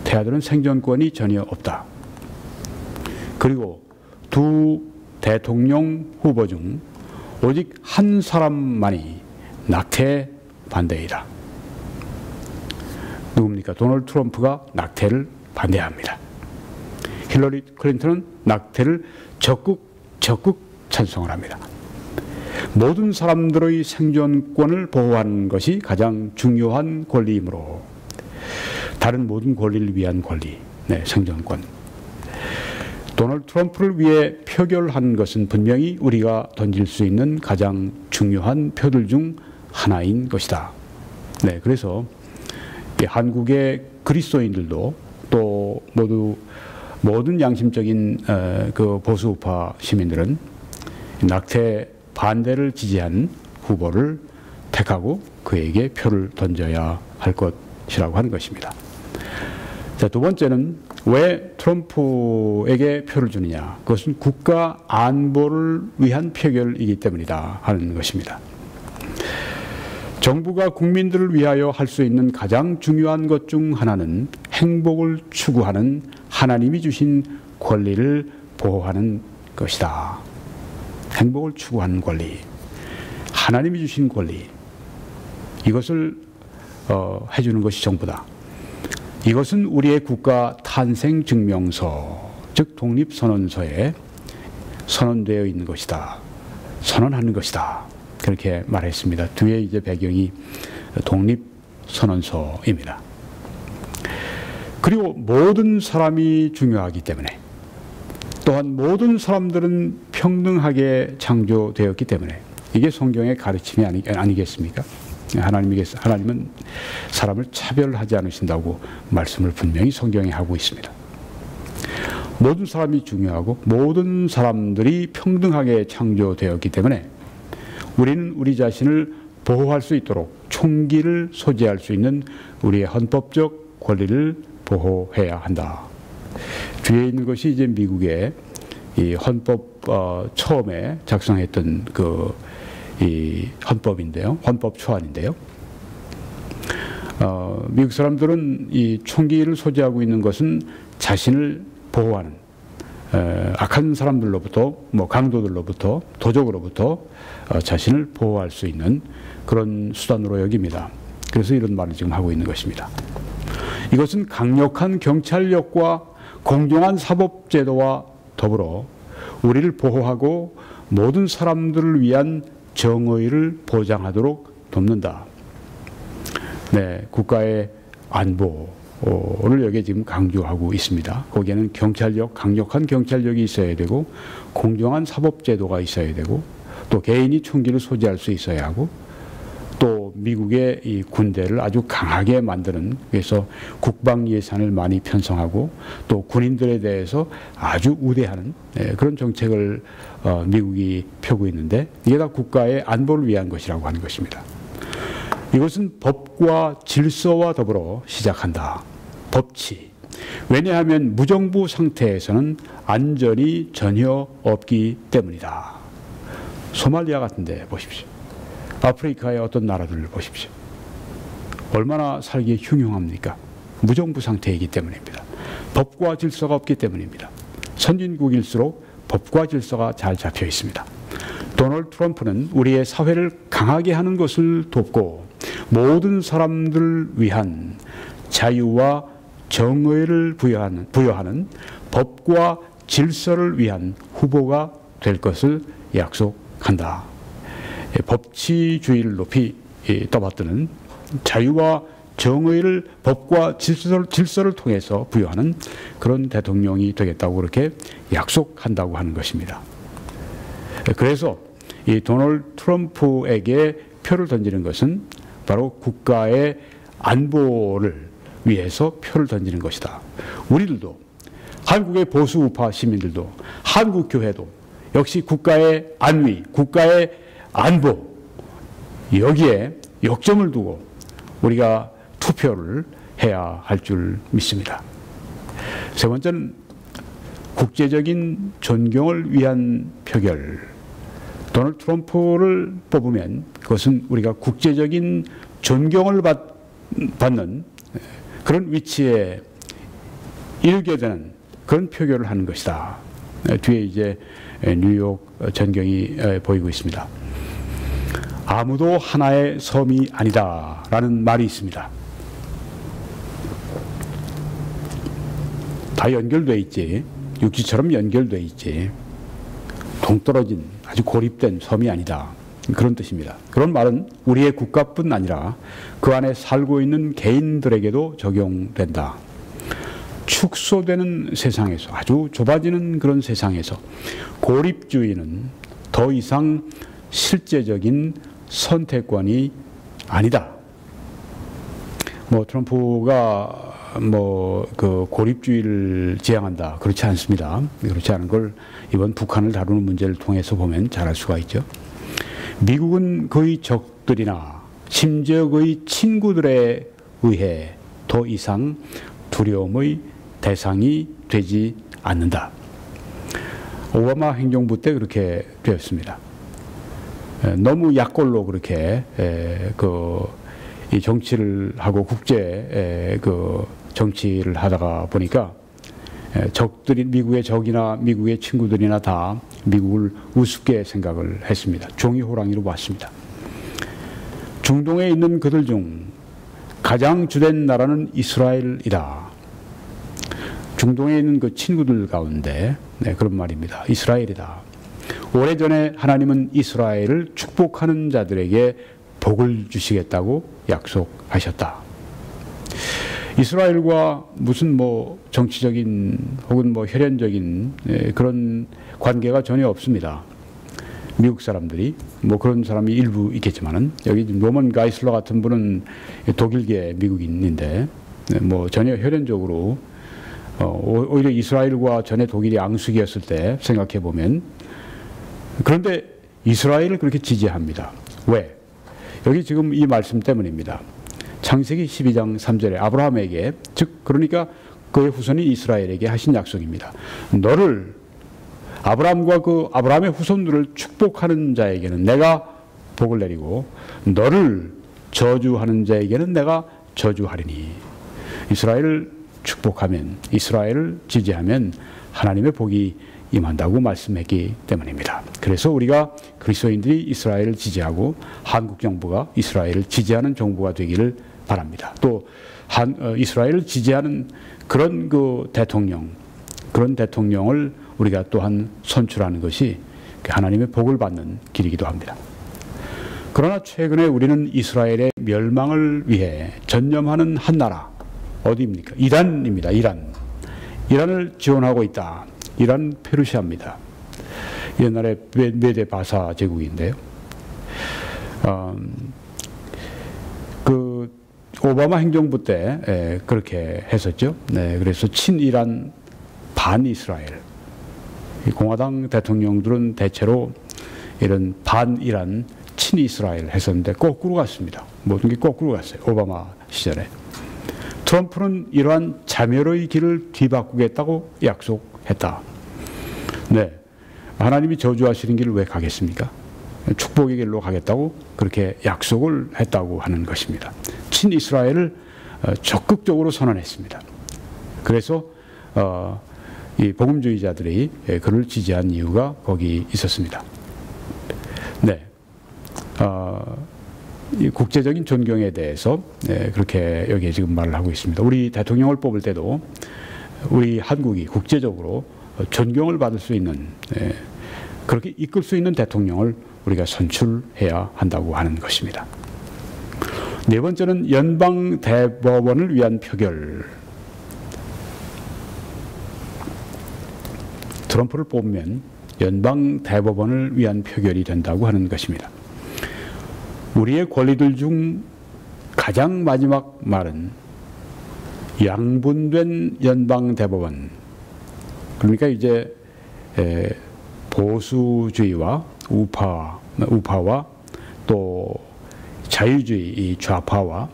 Speaker 1: 태아들은 생존권이 전혀 없다. 그리고 두 대통령 후보 중 오직 한 사람만이 낙태 반대이다. 누굽니까? 도널드 트럼프가 낙태를 반대합니다. 힐러리 클린턴은 낙태를 적극 찬성을 합니다. 모든 사람들의 생존권을 보호하는 것이 가장 중요한 권리이므로 다른 모든 권리를 위한 권리, 생존권. 도널드 트럼프를 위해 표결한 것은 분명히 우리가 던질 수 있는 가장 중요한 표들 중 하나인 것이다. 그래서 한국의 그리스도인들도 또 모든 양심적인 그 보수우파 시민들은 낙태 반대를 지지한 후보를 택하고 그에게 표를 던져야 할 것이라고 하는 것입니다. 자, 두 번째는 왜 트럼프에게 표를 주느냐? 그것은 국가 안보를 위한 표결이기 때문이다 하는 것입니다. 정부가 국민들을 위하여 할 수 있는 가장 중요한 것 중 하나는 행복을 추구하는 하나님이 주신 권리를 보호하는 것이다. 행복을 추구하는 권리, 하나님이 주신 권리, 이것을 해주는 것이 정부다. 이것은 우리의 국가 탄생 증명서, 즉 독립선언서에 선언되어 있는 것이다. 선언하는 것이다. 그렇게 말했습니다. 뒤에 이제 배경이 독립선언서입니다. 그리고 모든 사람이 중요하기 때문에, 또한 모든 사람들은 평등하게 창조되었기 때문에, 이게 성경의 가르침이 아니겠습니까? 하나님은 사람을 차별하지 않으신다고 말씀을 분명히 성경에 하고 있습니다. 모든 사람이 중요하고 모든 사람들이 평등하게 창조되었기 때문에 우리는 우리 자신을 보호할 수 있도록 총기를 소지할 수 있는 우리의 헌법적 권리를 보호해야 한다. 뒤에 있는 것이 이제 미국의 이 헌법 처음에 작성했던 이 헌법인데요, 헌법 초안인데요. 미국 사람들은 이 총기를 소지하고 있는 것은 자신을 보호하는 악한 사람들로부터, 강도들로부터, 도적으로부터 자신을 보호할 수 있는 그런 수단으로 여깁니다. 그래서 이런 말을 지금 하고 있는 것입니다. 이것은 강력한 경찰력과 공정한 사법제도와 더불어 우리를 보호하고 모든 사람들을 위한 정의를 보장하도록 돕는다. 네, 국가의 안보를 여기에 지금 강조하고 있습니다. 거기에는 강력한 경찰력이 있어야 되고, 공정한 사법제도가 있어야 되고, 또 개인이 총기를 소지할 수 있어야 하고, 또 미국의 이 군대를 아주 강하게 만드는, 그래서 국방 예산을 많이 편성하고 또 군인들에 대해서 아주 우대하는 그런 정책을 미국이 펴고 있는데, 이게 다 국가의 안보를 위한 것이라고 하는 것입니다. 이것은 법과 질서와 더불어 시작한다. 법치. 왜냐하면 무정부 상태에서는 안전이 전혀 없기 때문이다. 소말리아 같은 데 보십시오. 아프리카의 어떤 나라들을 보십시오. 얼마나 살기에 흉흉합니까? 무정부 상태이기 때문입니다. 법과 질서가 없기 때문입니다. 선진국일수록 법과 질서가 잘 잡혀 있습니다. 도널드 트럼프는 우리의 사회를 강하게 하는 것을 돕고 모든 사람들을 위한 자유와 정의를 부여하는 법과 질서를 위한 후보가 될 것을 약속한다. 법치주의를 높이 떠받드는 자유와 정의를 법과 질서를 통해서 부여하는 그런 대통령이 되겠다고 그렇게 약속한다고 하는 것입니다. 그래서 이 도널드 트럼프에게 표를 던지는 것은 바로 국가의 안보를 위해서 표를 던지는 것이다. 우리들도, 한국의 보수 우파 시민들도, 한국 교회도 역시 국가의 안위, 국가의 안보, 여기에 역점을 두고 우리가 투표를 해야 할 줄 믿습니다. 세 번째는 국제적인 존경을 위한 표결. 도널드 트럼프를 뽑으면 그것은 우리가 국제적인 존경을 받는 그런 위치에 이르게 되는 그런 표결을 하는 것이다. 뒤에 이제 뉴욕 전경이 보이고 있습니다. 아무도 하나의 섬이 아니다 라는 말이 있습니다. 다 연결돼 있지. 육지처럼 연결돼 있지. 동떨어진 아주 고립된 섬이 아니다. 그런 뜻입니다. 그런 말은 우리의 국가뿐 아니라 그 안에 살고 있는 개인들에게도 적용된다. 축소되는 세상에서, 아주 좁아지는 그런 세상에서 고립주의는 더 이상 실제적인 선택권이 아니다. 트럼프가 그 고립주의를 지향한다, 그렇지 않습니다. 그렇지 않은 걸 이번 북한을 다루는 문제를 통해서 보면 잘 알 수가 있죠. 미국은 그의 적들이나 심지어 그의 친구들에 의해 더 이상 두려움의 대상이 되지 않는다. 오바마 행정부 때 그렇게 되었습니다. 너무 약골로 그렇게 이 정치를 하고 국제 정치를 하다가 보니까 적들이 미국의 적이나 미국의 친구들이나 다 미국을 우습게 생각을 했습니다. 종이 호랑이로 봤습니다. 중동에 있는 그들 중 가장 주된 나라는 이스라엘이다. 중동에 있는 그 친구들 가운데 그런 말입니다. 이스라엘이다. 오래전에 하나님은 이스라엘을 축복하는 자들에게 복을 주시겠다고 약속하셨다. 이스라엘과 무슨 정치적인 혹은 혈연적인 그런 관계가 전혀 없습니다. 미국 사람들이 그런 사람이 일부 있겠지만은 여기 노먼 가이슬러 같은 분은 독일계 미국인인데 전혀 혈연적으로 오히려 이스라엘과 전에 독일이 앙숙이었을 때 생각해 보면 그런데 이스라엘을 그렇게 지지합니다. 왜? 여기 지금 이 말씀 때문입니다. 창세기 12장 3절에 아브라함에게 즉 그러니까 그의 후손인 이스라엘에게 하신 약속입니다. 너를 아브라함과 아브라함의 후손들을 축복하는 자에게는 내가 복을 내리고 너를 저주하는 자에게는 내가 저주하리니. 이스라엘을 축복하면 이스라엘을 지지하면 하나님의 복이 임한다고 말씀했기 때문입니다. 그래서 우리가 그리스도인들이 이스라엘을 지지하고 한국 정부가 이스라엘을 지지하는 정부가 되기를 바랍니다. 또 이스라엘을 지지하는 그런 그런 대통령을 우리가 또한 선출하는 것이 하나님의 복을 받는 길이기도 합니다. 그러나 최근에 우리는 이스라엘의 멸망을 위해 전념하는 한 나라 어디입니까? 이란입니다. 이란을 지원하고 있다. 이란 페르시아입니다. 옛날에 메데 바사 제국인데요. 오바마 행정부 때 그렇게 했었죠. 그래서 친이란 반이스라엘. 공화당 대통령들은 대체로 이런 반이란 친이스라엘 했었는데 거꾸로 갔습니다. 모든 게 거꾸로 갔어요. 오바마 시절에. 트럼프는 이러한 자멸의 길을 뒤바꾸겠다고 약속했다. 하나님이 저주하시는 길을 왜 가겠습니까? 축복의 길로 가겠다고 그렇게 약속을 했다고 하는 것입니다. 친이스라엘을 적극적으로 선언했습니다. 그래서 이 복음주의자들이 그를 지지한 이유가 거기 있었습니다. 이 국제적인 존경에 대해서 그렇게 여기에 지금 말을 하고 있습니다. 우리 대통령을 뽑을 때도 우리 한국이 국제적으로 존경을 받을 수 있는 그렇게 이끌 수 있는 대통령을 우리가 선출해야 한다고 하는 것입니다. 네 번째는 연방 대법원을 위한 표결. 트럼프를 뽑으면 연방 대법원을 위한 표결이 된다고 하는 것입니다. 우리의 권리들 중 가장 마지막 말은 양분된 연방 대법원. 그러니까 이제 보수주의와 우파와 또 자유주의 이 좌파와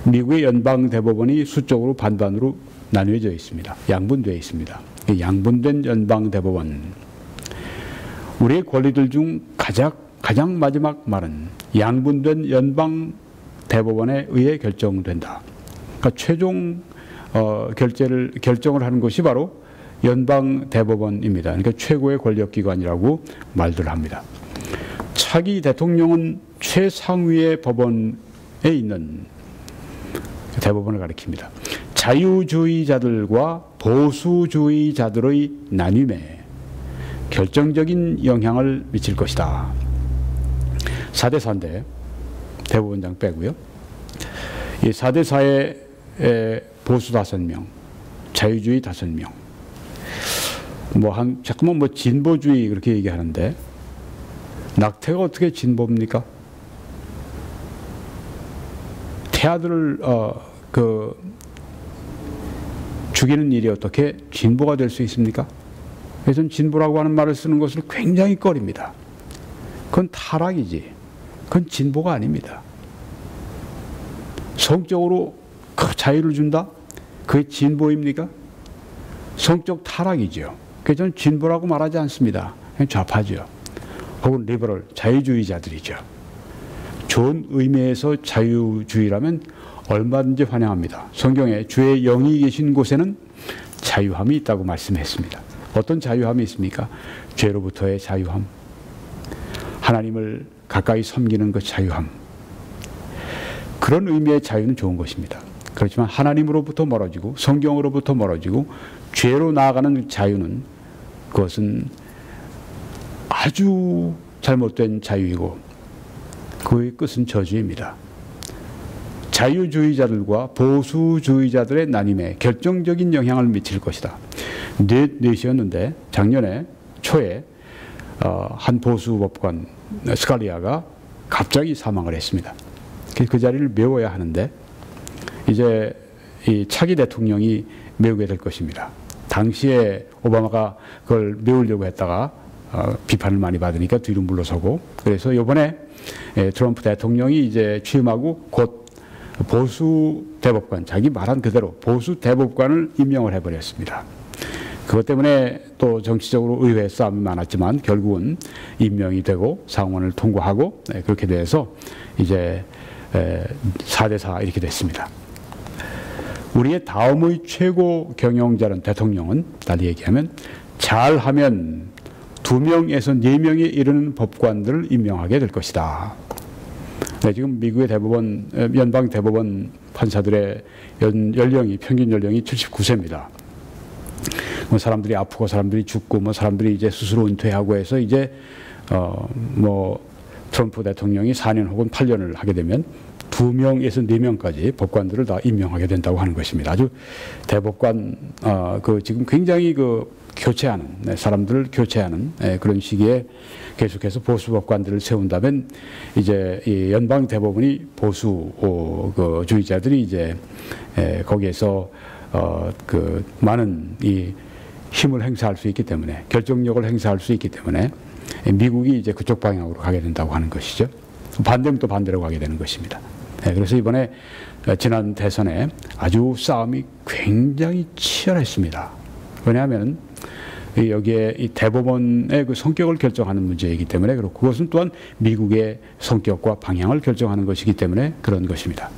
Speaker 1: 미국의 연방 대법원이 수적으로 반반으로 나뉘어져 있습니다. 양분되어 있습니다. 양분된 연방 대법원. 우리의 권리들 중 가장 마지막 말은 양분된 연방 대법원에 의해 결정된다. 그러니까 최종 결정을 하는 것이 바로 연방 대법원입니다. 그러니까 최고의 권력기관이라고 말들 합니다. 차기 대통령은 최상위의 법원에 있는 대법원을 가리킵니다. 자유주의자들과 보수주의자들의 나뉨에 결정적인 영향을 미칠 것이다. 4대 4인데 대법원장 빼고요. 이 4대 4의 보수 5명, 자유주의 5명. 자꾸만 진보주의 그렇게 얘기하는데 낙태가 어떻게 진보입니까? 태아들을 죽이는 일이 어떻게 진보가 될 수 있습니까? 그래서 진보라고 하는 말을 쓰는 것을 굉장히 꺼립니다. 그건 타락이지. 그건 진보가 아닙니다. 성적으로 그 자유를 준다? 그게 진보입니까? 성적 타락이죠. 그래서 저는 진보라고 말하지 않습니다. 그냥 좌파죠. 혹은 리버럴 자유주의자들이죠. 좋은 의미에서 자유주의라면 얼마든지 환영합니다. 성경에 주의 영이 계신 곳에는 자유함이 있다고 말씀했습니다. 어떤 자유함이 있습니까? 죄로부터의 자유함, 하나님을 가까이 섬기는 그 자유함, 그런 의미의 자유는 좋은 것입니다. 그렇지만 하나님으로부터 멀어지고 성경으로부터 멀어지고 죄로 나아가는 자유는, 그것은 아주 잘못된 자유이고 그의 끝은 저주입니다. 자유주의자들과 보수주의자들의 나님에 결정적인 영향을 미칠 것이다. 넷이었는데 작년에 초에 한 보수법관 스칼리아가 갑자기 사망을 했습니다. 그 자리를 메워야 하는데 이제 이 차기 대통령이 메우게 될 것입니다. 당시에 오바마가 그걸 메우려고 했다가 비판을 많이 받으니까 뒤로 물러서고, 그래서 이번에 트럼프 대통령이 이제 취임하고 곧 보수 대법관, 자기 말한 그대로 보수 대법관을 임명을 해버렸습니다. 그것 때문에 또 정치적으로 의회 싸움이 많았지만 결국은 임명이 되고 상원을 통과하고 그렇게 돼서 이제 4대4 이렇게 됐습니다. 우리의 다음의 최고 경영자는, 대통령은 달리 얘기하면 잘하면 2명에서 4명에 이르는 법관들을 임명하게 될 것이다. 네, 지금 미국의 대법원, 연방 대법원 판사들의 연령이, 평균 연령이 79세입니다. 뭐 사람들이 아프고 사람들이 죽고 뭐 사람들이 이제 스스로 은퇴하고 해서 이제 뭐 트럼프 대통령이 4년 혹은 8년을 하게 되면 2명에서 4명까지 법관들을 다 임명하게 된다고 하는 것입니다. 아주 대법관 그 지금 굉장히 그 교체하는, 사람들을 교체하는 그런 시기에 계속해서 보수 법관들을 세운다면 이제 이 연방 대법원이 보수 그 주의자들이 이제 거기에서 그 많은 이 힘을 행사할 수 있기 때문에, 결정력을 행사할 수 있기 때문에 미국이 이제 그쪽 방향으로 가게 된다고 하는 것이죠. 반대면 또 반대로 가게 되는 것입니다. 그래서 이번에 지난 대선에 아주 싸움이 굉장히 치열했습니다. 왜냐하면 여기에 이 대법원의 그 성격을 결정하는 문제이기 때문에 그렇고, 그것은 또한 미국의 성격과 방향을 결정하는 것이기 때문에 그런 것입니다.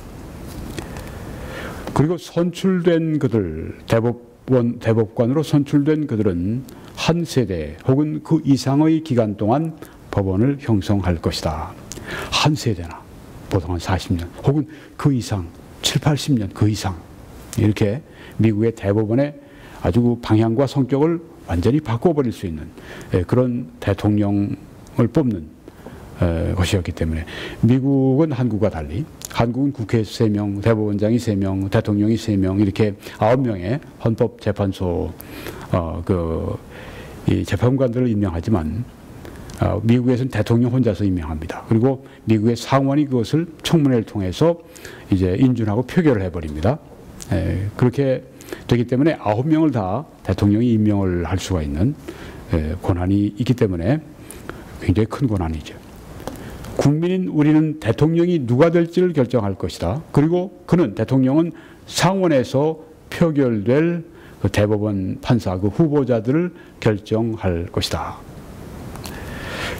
Speaker 1: 그리고 선출된 그들, 대법관으로 선출된 그들은 한 세대 혹은 그 이상의 기간 동안 법원을 형성할 것이다. 한 세대나 보통 한 40년 혹은 그 이상, 7, 80년 그 이상, 이렇게 미국의 대법원의 아주 그 방향과 성격을 완전히 바꿔버릴 수 있는 그런 대통령을 뽑는 것이었기 때문에, 미국은 한국과 달리 한국은 국회 3명, 대법원장이 3명, 대통령이 3명, 이렇게 9명의 헌법재판소 이 재판관들을 임명하지만 미국에서는 대통령 혼자서 임명합니다. 그리고 미국의 상원이 그것을 청문회를 통해서 이제 인준하고 표결을 해버립니다. 그렇게 되기 때문에 9명을 다 대통령이 임명을 할 수가 있는 권한이 있기 때문에 굉장히 큰 권한이죠. 국민인 우리는 대통령이 누가 될지를 결정할 것이다. 그리고 대통령은 상원에서 표결될 그 대법원 판사, 그 후보자들을 결정할 것이다.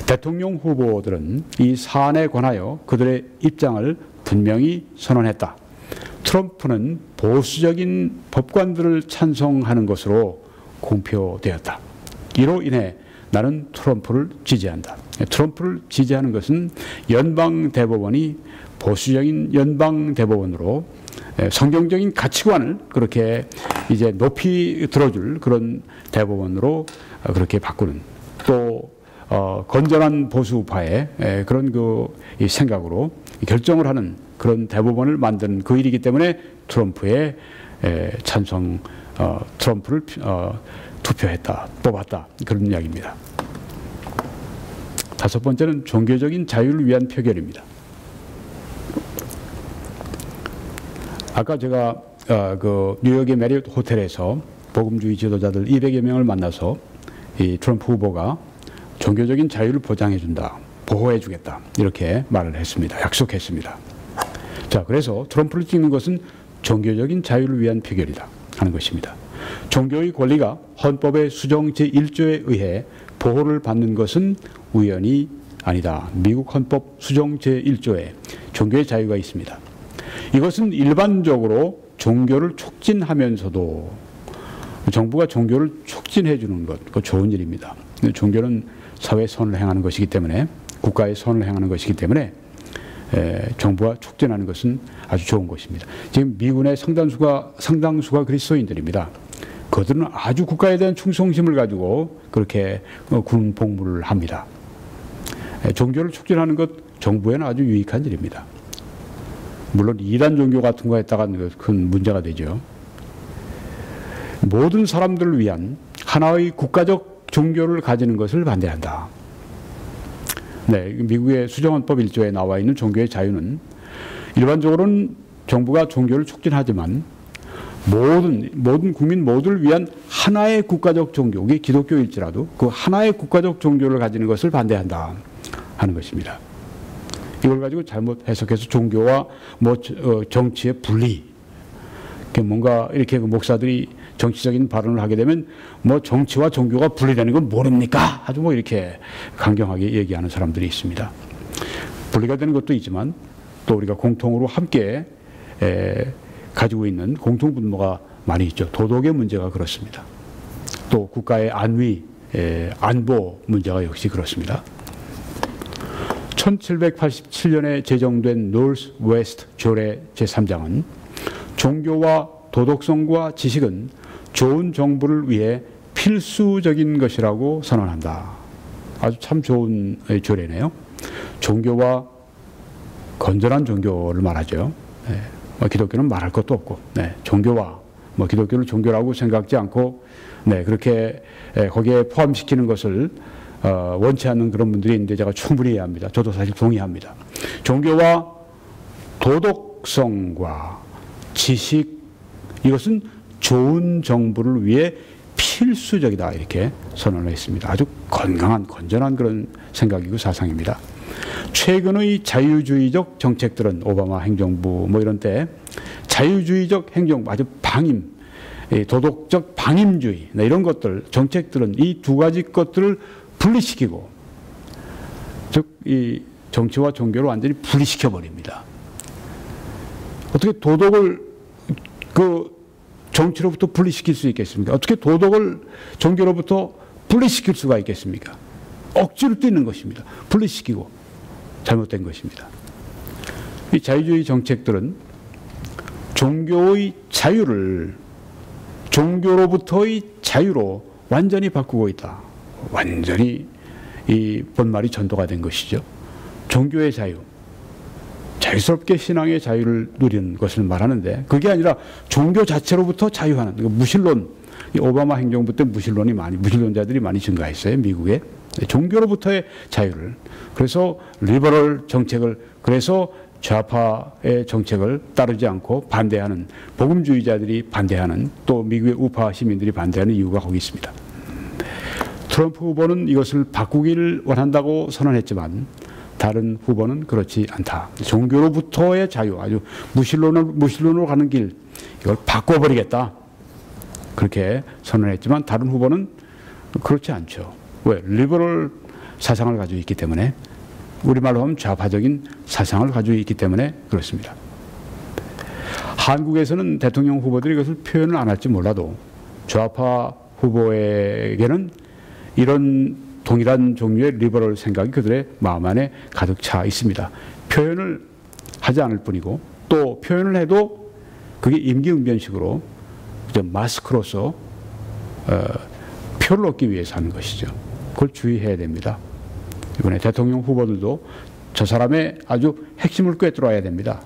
Speaker 1: 대통령 후보들은 이 사안에 관하여 그들의 입장을 분명히 선언했다. 트럼프는 보수적인 법관들을 찬성하는 것으로 공표되었다. 이로 인해 나는 트럼프를 지지한다. 트럼프를 지지하는 것은 연방 대법원이 보수적인 연방 대법원으로 성경적인 가치관을 그렇게 이제 높이 들어줄 그런 대법원으로 그렇게 바꾸는, 또 건전한 보수파의 그런 이 생각으로 결정을 하는 그런 대법원을 만드는 그 일이기 때문에 트럼프의 트럼프를 투표했다, 뽑았다, 그런 이야기입니다. 5번째는 종교적인 자유를 위한 표결입니다. 아까 제가 그 뉴욕의 메리어트 호텔에서 복음주의 지도자들 200여 명을 만나서 이 트럼프 후보가 종교적인 자유를 보장해준다, 보호해주겠다, 이렇게 말을 했습니다. 약속했습니다. 자, 그래서 트럼프를 찍는 것은 종교적인 자유를 위한 표결이다 하는 것입니다. 종교의 권리가 헌법의 수정 제1조에 의해 보호를 받는 것은 우연이 아니다. 미국 헌법 수정 제1조에 종교의 자유가 있습니다. 이것은 일반적으로 종교를 촉진하면서도 정부가 종교를 촉진해 주는 것, 그 좋은 일입니다. 종교는 사회의 선을 행하는 것이기 때문에, 국가의 선을 행하는 것이기 때문에 정부가 촉진하는 것은 아주 좋은 것입니다. 지금 미군의 상당수가 그리스도인들입니다. 그들은 아주 국가에 대한 충성심을 가지고 그렇게 군 복무를 합니다. 종교를 촉진하는 것 정부에는 아주 유익한 일입니다. 물론 이단 종교 같은 거 했다가는 큰 문제가 되죠. 모든 사람들을 위한 하나의 국가적 종교를 가지는 것을 반대한다. 네, 미국의 수정헌법 1조에 나와 있는 종교의 자유는 일반적으로는 정부가 종교를 촉진하지만 모든 국민 모두를 위한 하나의 국가적 종교, 그게 기독교일지라도 그 하나의 국가적 종교를 가지는 것을 반대한다 하는 것입니다. 이걸 가지고 잘못 해석해서 종교와 정치의 분리, 뭔가 이렇게 목사들이 정치적인 발언을 하게 되면 정치와 종교가 분리되는 건 모릅니까? 아주 이렇게 강경하게 얘기하는 사람들이 있습니다. 분리가 되는 것도 있지만 또 우리가 공통으로 함께 가지고 있는 공통 분모가 많이 있죠. 도덕의 문제가 그렇습니다. 또 국가의 안위, 안보 문제가 역시 그렇습니다. 1787년에 제정된 노스 웨스트 조례 제3장은 종교와 도덕성과 지식은 좋은 정부를 위해 필수적인 것이라고 선언한다. 아주 참 좋은 조례네요. 종교와 건전한 종교를 말하죠. 기독교는 말할 것도 없고, 종교와 기독교를 종교라고 생각지 않고, 그렇게 거기에 포함시키는 것을 원치 않는 그런 분들이 있는데 제가 충분히 이해합니다. 저도 사실 동의합니다. 종교와 도덕성과 지식, 이것은 좋은 정부를 위해 필수적이다, 이렇게 선언을 했습니다. 아주 건전한 그런 생각이고 사상입니다. 최근의 자유주의적 정책들은 오바마 행정부 이런 때 자유주의적 행정부, 아주 방임, 도덕적 방임주의, 이런 것들, 정책들은 이 두 가지 것들을 분리시키고, 즉 이 정치와 종교를 완전히 분리시켜 버립니다. 어떻게 도덕을 정치로부터 분리시킬 수 있겠습니까? 어떻게 도덕을 종교로부터 분리시킬 수가 있겠습니까? 억지로 뛰는 것입니다. 분리시키고 잘못된 것입니다. 이 자유주의 정책들은 종교의 자유를 종교로부터의 자유로 완전히 바꾸고 있다. 완전히 이 본말이 전도가 된 것이죠. 종교의 자유, 자유스럽게 신앙의 자유를 누리는 것을 말하는데, 그게 아니라 종교 자체로부터 자유하는, 무신론, 이 오바마 행정부 때 무신론자들이 많이 증가했어요, 미국에. 종교로부터의 자유를. 그래서 리버럴 정책을, 그래서 좌파의 정책을 따르지 않고 반대하는, 복음주의자들이 반대하는, 또 미국의 우파 시민들이 반대하는 이유가 거기 있습니다. 트럼프 후보는 이것을 바꾸기를 원한다고 선언했지만 다른 후보는 그렇지 않다. 종교로부터의 자유, 아주 무신론으로 가는 길, 이걸 바꿔버리겠다, 그렇게 선언했지만 다른 후보는 그렇지 않죠. 왜? 리버럴 사상을 가지고 있기 때문에, 우리말로 하면 좌파적인 사상을 가지고 있기 때문에 그렇습니다. 한국에서는 대통령 후보들이 이것을 표현을 안 할지 몰라도 좌파 후보에게는 이런 동일한 종류의 리버럴 생각이 그들의 마음 안에 가득 차 있습니다. 표현을 하지 않을 뿐이고, 또 표현을 해도 그게 임기응변식으로 마스크로서 표를 얻기 위해서 하는 것이죠. 그걸 주의해야 됩니다. 이번에 대통령 후보들도 저 사람의 아주 핵심을 꿰뚫어야 됩니다.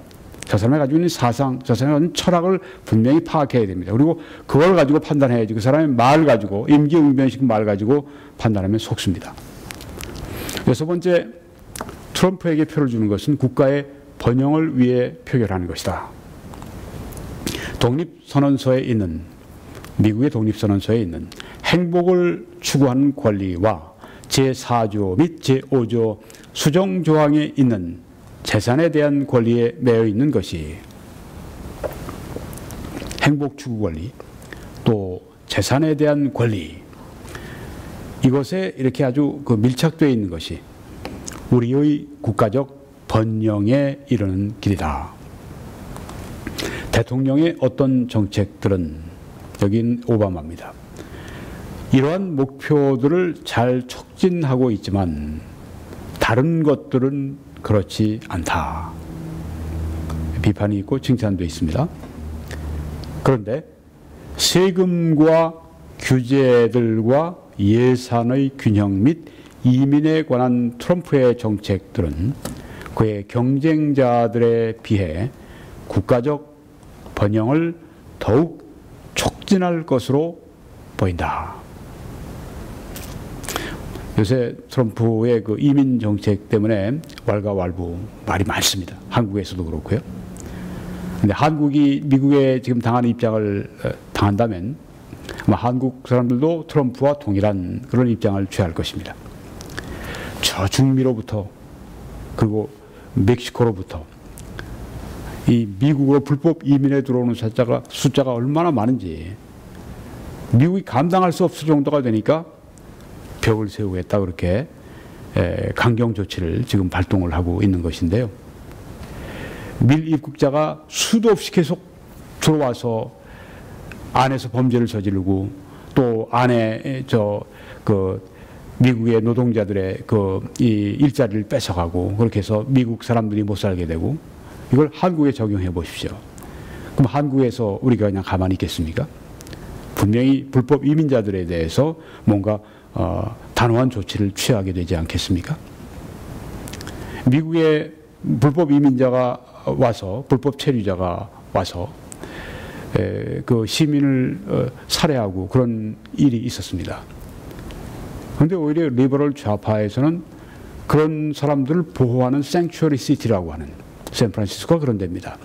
Speaker 1: 저 사람이 가지고 있는 사상, 저 사람이 가지고 있는 철학을 분명히 파악해야 됩니다. 그리고 그걸 가지고 판단해야지, 그 사람의 말 가지고, 임기응변식 말 가지고 판단하면 속습니다. 여섯 번째, 트럼프에게 표를 주는 것은 국가의 번영을 위해 표결하는 것이다. 독립선언서에 있는, 미국의 독립선언서에 있는 행복을 추구하는 권리와 제4조 및 제5조 수정조항에 있는 재산에 대한 권리에 매여 있는 것이, 행복 추구 권리, 또 재산에 대한 권리, 이것에 이렇게 아주 그 밀착되어 있는 것이 우리의 국가적 번영에 이르는 길이다. 대통령의 어떤 정책들은, 여긴 오바마입니다, 이러한 목표들을 잘 촉진하고 있지만 다른 것들은 그렇지 않다. 비판이 있고 칭찬도 있습니다. 그런데 세금과 규제들과 예산의 균형 및 이민에 관한 트럼프의 정책들은 그의 경쟁자들에 비해 국가적 번영을 더욱 촉진할 것으로 보인다. 요새 트럼프의 그 이민 정책 때문에 왈가왈부 말이 많습니다. 한국에서도 그렇고요. 근데 한국이 미국에 지금 당하는 입장을 당한다면 아마 한국 사람들도 트럼프와 동일한 그런 입장을 취할 것입니다. 저 중미로부터 그리고 멕시코로부터 이 미국으로 불법 이민에 들어오는 숫자가 얼마나 많은지 미국이 감당할 수 없을 정도가 되니까 벽을 세우겠다, 그렇게 강경 조치를 지금 발동을 하고 있는 것인데요. 밀 입국자가 수도 없이 계속 들어와서 안에서 범죄를 저지르고 또 안에 미국의 노동자들의 이 일자리를 뺏어가고 그렇게 해서 미국 사람들이 못 살게 되고, 이걸 한국에 적용해 보십시오. 그럼 한국에서 우리가 그냥 가만히 있겠습니까? 분명히 불법 이민자들에 대해서 뭔가 단호한 조치를 취하게 되지 않겠습니까? 미국에 불법 이민자가 와서, 불법 체류자가 와서 그 시민을 살해하고 그런 일이 있었습니다. 그런데 오히려 리버럴 좌파에서는 그런 사람들을 보호하는 생츄어리 시티라고 하는, 샌프란시스코가 그런 데입니다.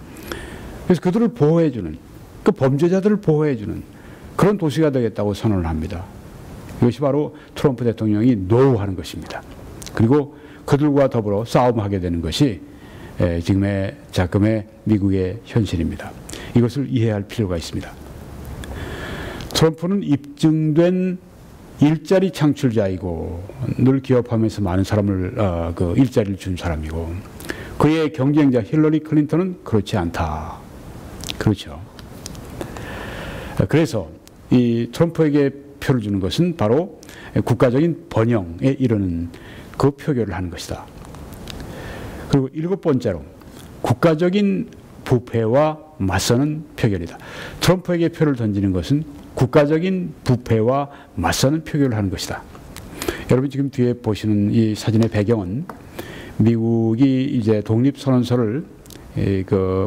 Speaker 1: 그래서 그들을 보호해주는, 그 범죄자들을 보호해주는 그런 도시가 되겠다고 선언을 합니다. 이것이 바로 트럼프 대통령이 노하는 것입니다. 그리고 그들과 더불어 싸움하게 되는 것이 지금의 미국의 현실입니다. 이것을 이해할 필요가 있습니다. 트럼프는 입증된 일자리 창출자이고 늘 기업하면서 많은 사람을 일자리를 준 사람이고, 그의 경쟁자 힐러리 클린턴은 그렇지 않다. 그렇죠. 그래서 이 트럼프에게 표를 주는 것은 바로 국가적인 번영에 이르는 그 표결을 하는 것이다. 그리고 7번째로 국가적인 부패와 맞서는 표결이다. 트럼프에게 표를 던지는 것은 국가적인 부패와 맞서는 표결을 하는 것이다. 여러분 지금 뒤에 보시는 이 사진의 배경은 미국이 이제 독립선언서를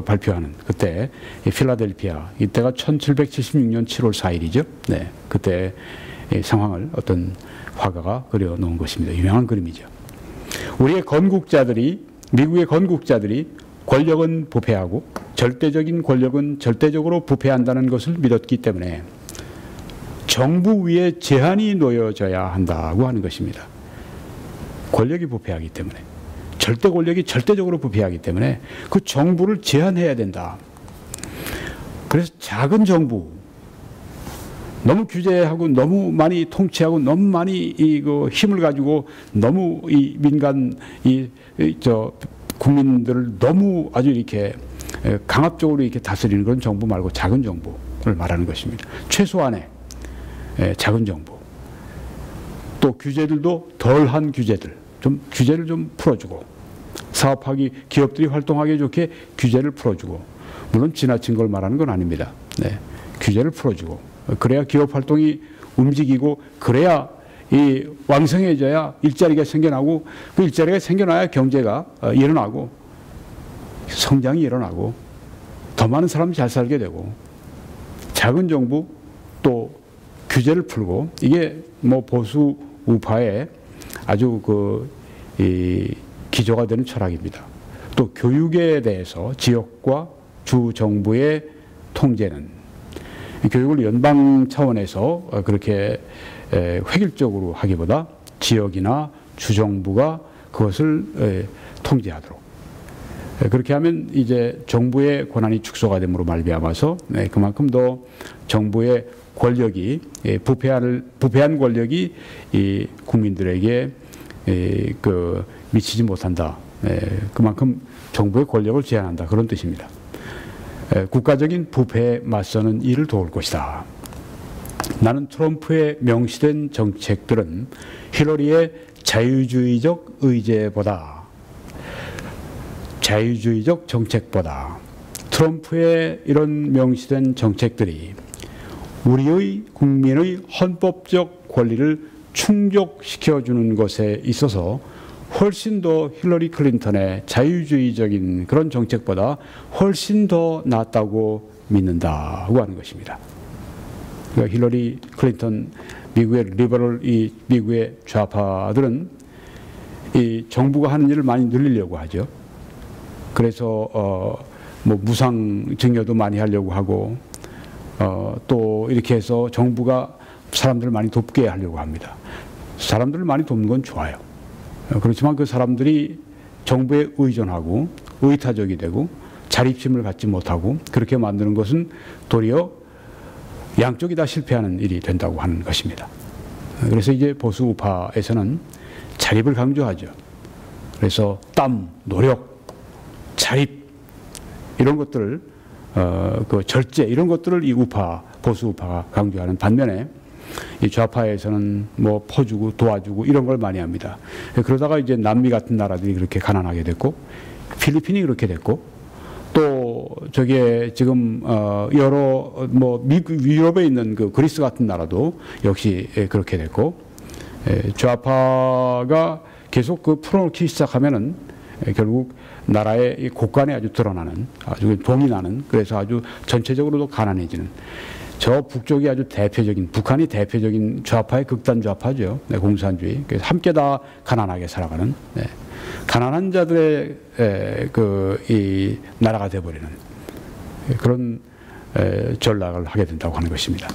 Speaker 1: 발표하는 그때 필라델피아, 이때가 1776년 7월 4일이죠. 네, 그때 상황을 어떤 화가가 그려놓은 것입니다. 유명한 그림이죠. 미국의 건국자들이 권력은 부패하고 절대적인 권력은 절대적으로 부패한다는 것을 믿었기 때문에 정부 위에 제한이 놓여져야 한다고 하는 것입니다. 권력이 부패하기 때문에, 절대 권력이 절대적으로 부패하기 때문에 그 정부를 제한해야 된다. 그래서 작은 정부, 너무 규제하고 너무 많이 통치하고 너무 많이 힘을 가지고 너무 이 민간 국민들을 너무 아주 이렇게 강압적으로 이렇게 다스리는 그런 정부 말고 작은 정부를 말하는 것입니다. 최소한의 작은 정부. 또 규제들도 덜한 규제들, 규제를 좀 풀어주고, 기업들이 활동하기 좋게 규제를 풀어주고, 물론 지나친 걸 말하는 건 아닙니다. 네, 규제를 풀어주고, 그래야 기업 활동이 움직이고, 그래야 이 왕성해져야 일자리가 생겨나고, 그 일자리가 생겨나야 경제가 일어나고 성장이 일어나고 더 많은 사람이 잘 살게 되고, 작은 정부 또 규제를 풀고, 이게 뭐 보수 우파의 아주 기조가 되는 철학입니다. 또 교육에 대해서 지역과 주 정부의 통제는, 교육을 연방 차원에서 그렇게 획일적으로 하기보다 지역이나 주정부가 그것을 통제하도록, 그렇게 하면 이제 정부의 권한이 축소가 됨으로 말미암아서 그만큼 더 정부의 권력이 부패한 권력이 이 국민들에게 미치지 못한다. 그만큼 정부의 권력을 제한한다. 그런 뜻입니다. 국가적인 부패에 맞서는 일을 도울 것이다. 나는 트럼프의 명시된 정책들은 힐러리의 자유주의적 정책보다 트럼프의 이런 명시된 정책들이 우리의 국민의 헌법적 권리를 충족시켜주는 것에 있어서 훨씬 더 힐러리 클린턴의 자유주의적인 그런 정책보다 훨씬 더 낫다고 믿는다고 하는 것입니다. 그러니까 힐러리 클린턴 미국의 리버럴 미국의 좌파들은 이 정부가 하는 일을 많이 늘리려고 하죠. 그래서 무상 증여도 많이 하려고 하고 또 이렇게 해서 정부가 사람들을 많이 돕게 하려고 합니다. 사람들을 많이 돕는 건 좋아요. 그렇지만 그 사람들이 정부에 의존하고 의타적이 되고 자립심을 갖지 못하고 그렇게 만드는 것은 도리어 양쪽이 다 실패하는 일이 된다고 하는 것입니다. 그래서 이제 보수 우파에서는 자립을 강조하죠. 그래서 땀, 노력, 자립 이런 것들을 그 절제 이런 것들을 이 보수 우파가 강조하는 반면에 이 좌파에서는 뭐 퍼주고 도와주고 이런 걸 많이 합니다. 그러다가 이제 남미 같은 나라들이 그렇게 가난하게 됐고 필리핀이 그렇게 됐고 또 저게 지금 여러 유럽에 있는 그 그리스 같은 나라도 역시 그렇게 됐고 좌파가 계속 그 풀어놓기 시작하면은 결국 나라의 곳간에 아주 드러나는 아주 동이 나는 그래서 아주 전체적으로도 가난해지는 저 북쪽이 아주 대표적인 북한이 대표적인 좌파의 극단 좌파죠. 공산주의. 그래서 함께 다 가난하게 살아가는 가난한 자들의 이 나라가 되어버리는 그런 전락을 하게 된다고 하는 것입니다.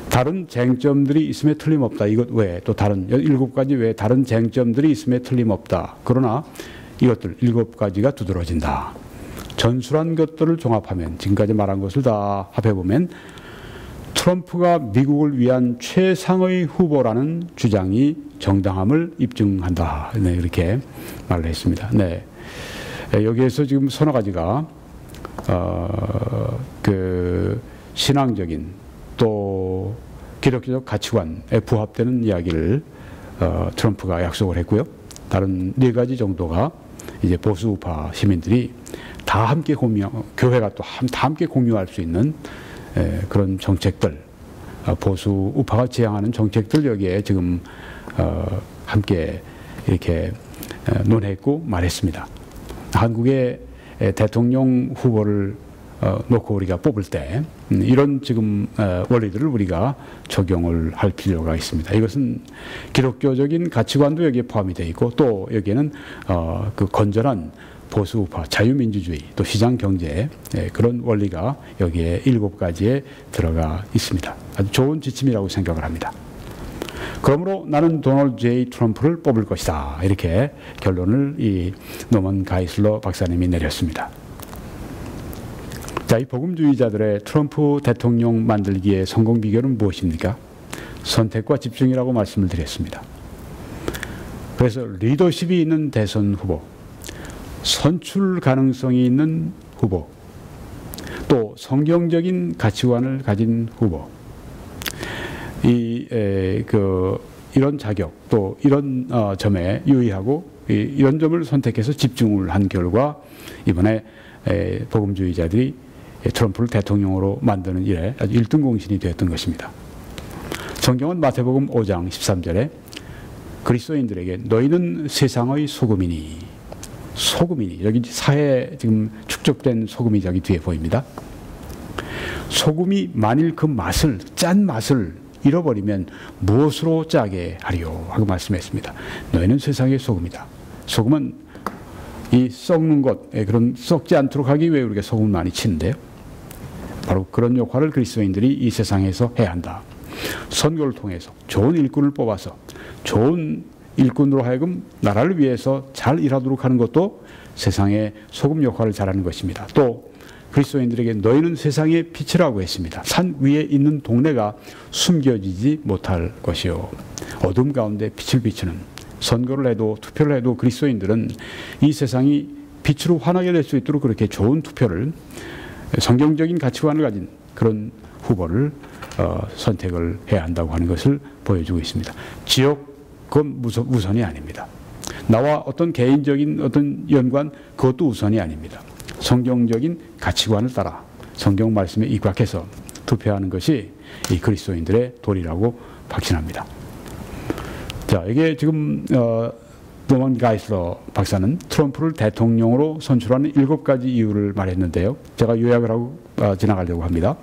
Speaker 1: 다른 쟁점들이 있음에 틀림없다. 이것 외에 또 다른 7가지 외에 다른 쟁점들이 있음에 틀림없다. 그러나 이것들 7가지가 두드러진다. 전술한 것들을 종합하면 지금까지 말한 것을 다 합해보면 트럼프가 미국을 위한 최상의 후보라는 주장이 정당함을 입증한다. 네, 이렇게 말을 했습니다. 네. 여기에서 지금 서너 가지가 그 신앙적인 또 기독교적 가치관에 부합되는 이야기를 트럼프가 약속을 했고요. 다른 4가지 정도가 이제 보수 우파 시민들이 다 함께 교회가 또 다 함께 공유할 수 있는 그런 정책들, 보수 우파가 지향하는 정책들 여기에 지금 함께 이렇게 논했고 말했습니다. 한국의 대통령 후보를 놓고 우리가 뽑을 때 이런 지금 원리들을 우리가 적용을 할 필요가 있습니다. 이것은 기독교적인 가치관도 여기에 포함이 되어 있고 또 여기에는 그 건전한 보수우파, 자유민주주의, 또 시장경제 그런 원리가 여기에 7가지에 들어가 있습니다. 아주 좋은 지침이라고 생각을 합니다. 그러므로 나는 도널드 J. 트럼프를 뽑을 것이다. 이렇게 결론을 이 노먼 가이슬러 박사님이 내렸습니다. 자, 이 복음주의자들의 트럼프 대통령 만들기의 성공 비결은 무엇입니까? 선택과 집중이라고 말씀을 드렸습니다. 그래서 리더십이 있는 대선 후보, 선출 가능성이 있는 후보, 또 성경적인 가치관을 가진 후보, 이런 자격, 또 이런 점에 유의하고 이런 점을 선택해서 집중을 한 결과 이번에 복음주의자들이 트럼프를 대통령으로 만드는 일에 아주 1등 공신이 되었던 것입니다. 성경은 마태복음 5장 13절에 그리스도인들에게 너희는 세상의 소금이니, 여기 사회에 지금 축적된 소금이 저기 뒤에 보입니다. 소금이 만일 그 맛을, 짠 맛을 잃어버리면 무엇으로 짜게 하리요? 하고 말씀했습니다. 너희는 세상의 소금이다. 소금은 이 썩는 것, 그런 썩지 않도록 하기 위해 우리가 소금을 많이 치는데요. 바로 그런 역할을 그리스도인들이 이 세상에서 해야 한다. 선거를 통해서 좋은 일꾼을 뽑아서 좋은 일꾼으로 하여금 나라를 위해서 잘 일하도록 하는 것도 세상의 소금 역할을 잘하는 것입니다. 또 그리스도인들에게 너희는 세상의 빛이라고 했습니다. 산 위에 있는 동네가 숨겨지지 못할 것이요. 어둠 가운데 빛을 비추는, 선거를 해도 투표를 해도 그리스도인들은 이 세상이 빛으로 환하게 될 수 있도록 그렇게 좋은 투표를, 성경적인 가치관을 가진 그런 후보를 선택을 해야 한다고 하는 것을 보여주고 있습니다. 지역은 우선이 아닙니다. 나와 어떤 개인적인 어떤 연관, 그것도 우선이 아닙니다. 성경적인 가치관을 따라 성경 말씀에 입각해서 투표하는 것이 이 그리스도인들의 도리라고 확신합니다. 자, 이게 지금 노먼 가이슬러 박사는 트럼프를 대통령으로 선출하는 7가지 이유를 말했는데요. 제가 요약을 하고 지나가려고 합니다.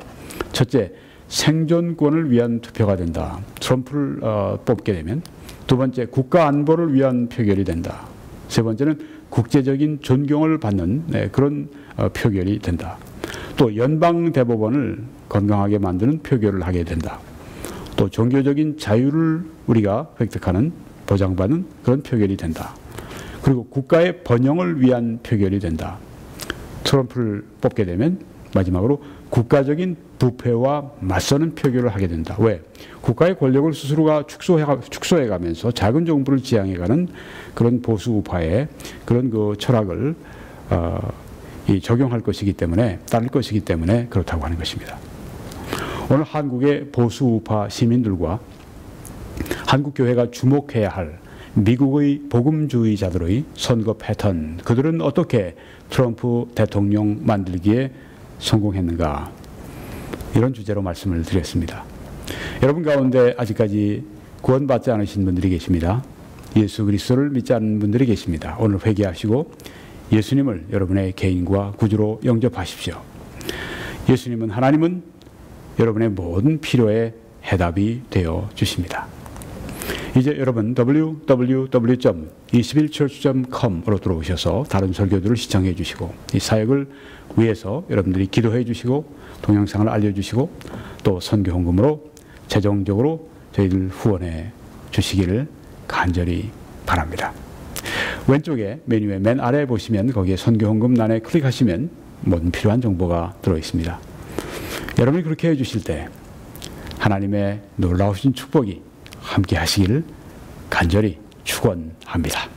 Speaker 1: 첫째, 생존권을 위한 투표가 된다. 트럼프를 뽑게 되면. 두 번째, 국가 안보를 위한 표결이 된다. 세 번째는 국제적인 존경을 받는 그런 표결이 된다. 또 연방 대법원을 건강하게 만드는 표결을 하게 된다. 또 종교적인 자유를 우리가 획득하는, 보장받는 그런 표결이 된다. 그리고 국가의 번영을 위한 표결이 된다. 트럼프를 뽑게 되면 마지막으로 국가적인 부패와 맞서는 표결을 하게 된다. 왜? 국가의 권력을 스스로가 축소해가면서 작은 정부를 지향해가는 그런 보수 우파의 그런 그 철학을 적용할 것이기 때문에, 따를 것이기 때문에 그렇다고 하는 것입니다. 오늘 한국의 보수 우파 시민들과 한국 교회가 주목해야 할 미국의 복음주의자들의 선거 패턴, 그들은 어떻게 트럼프 대통령 만들기에 성공했는가, 이런 주제로 말씀을 드렸습니다. 여러분 가운데 아직까지 구원받지 않으신 분들이 계십니다. 예수 그리스도를 믿지 않는 분들이 계십니다. 오늘 회개하시고 예수님을 여러분의 개인과 구주로 영접하십시오. 예수님은, 하나님은 여러분의 모든 필요에 해답이 되어 주십니다. 이제 여러분 www.21church.com으로 들어오셔서 다른 설교들을 시청해 주시고, 이 사역을 위해서 여러분들이 기도해 주시고 동영상을 알려주시고 또 선교 헌금으로 재정적으로 저희들 후원해 주시기를 간절히 바랍니다. 왼쪽에 메뉴의 맨 아래 보시면 거기에 선교 헌금란에 클릭하시면 모든 필요한 정보가 들어있습니다. 여러분이 그렇게 해주실 때 하나님의 놀라우신 축복이 함께 하시기를 간절히 축원합니다.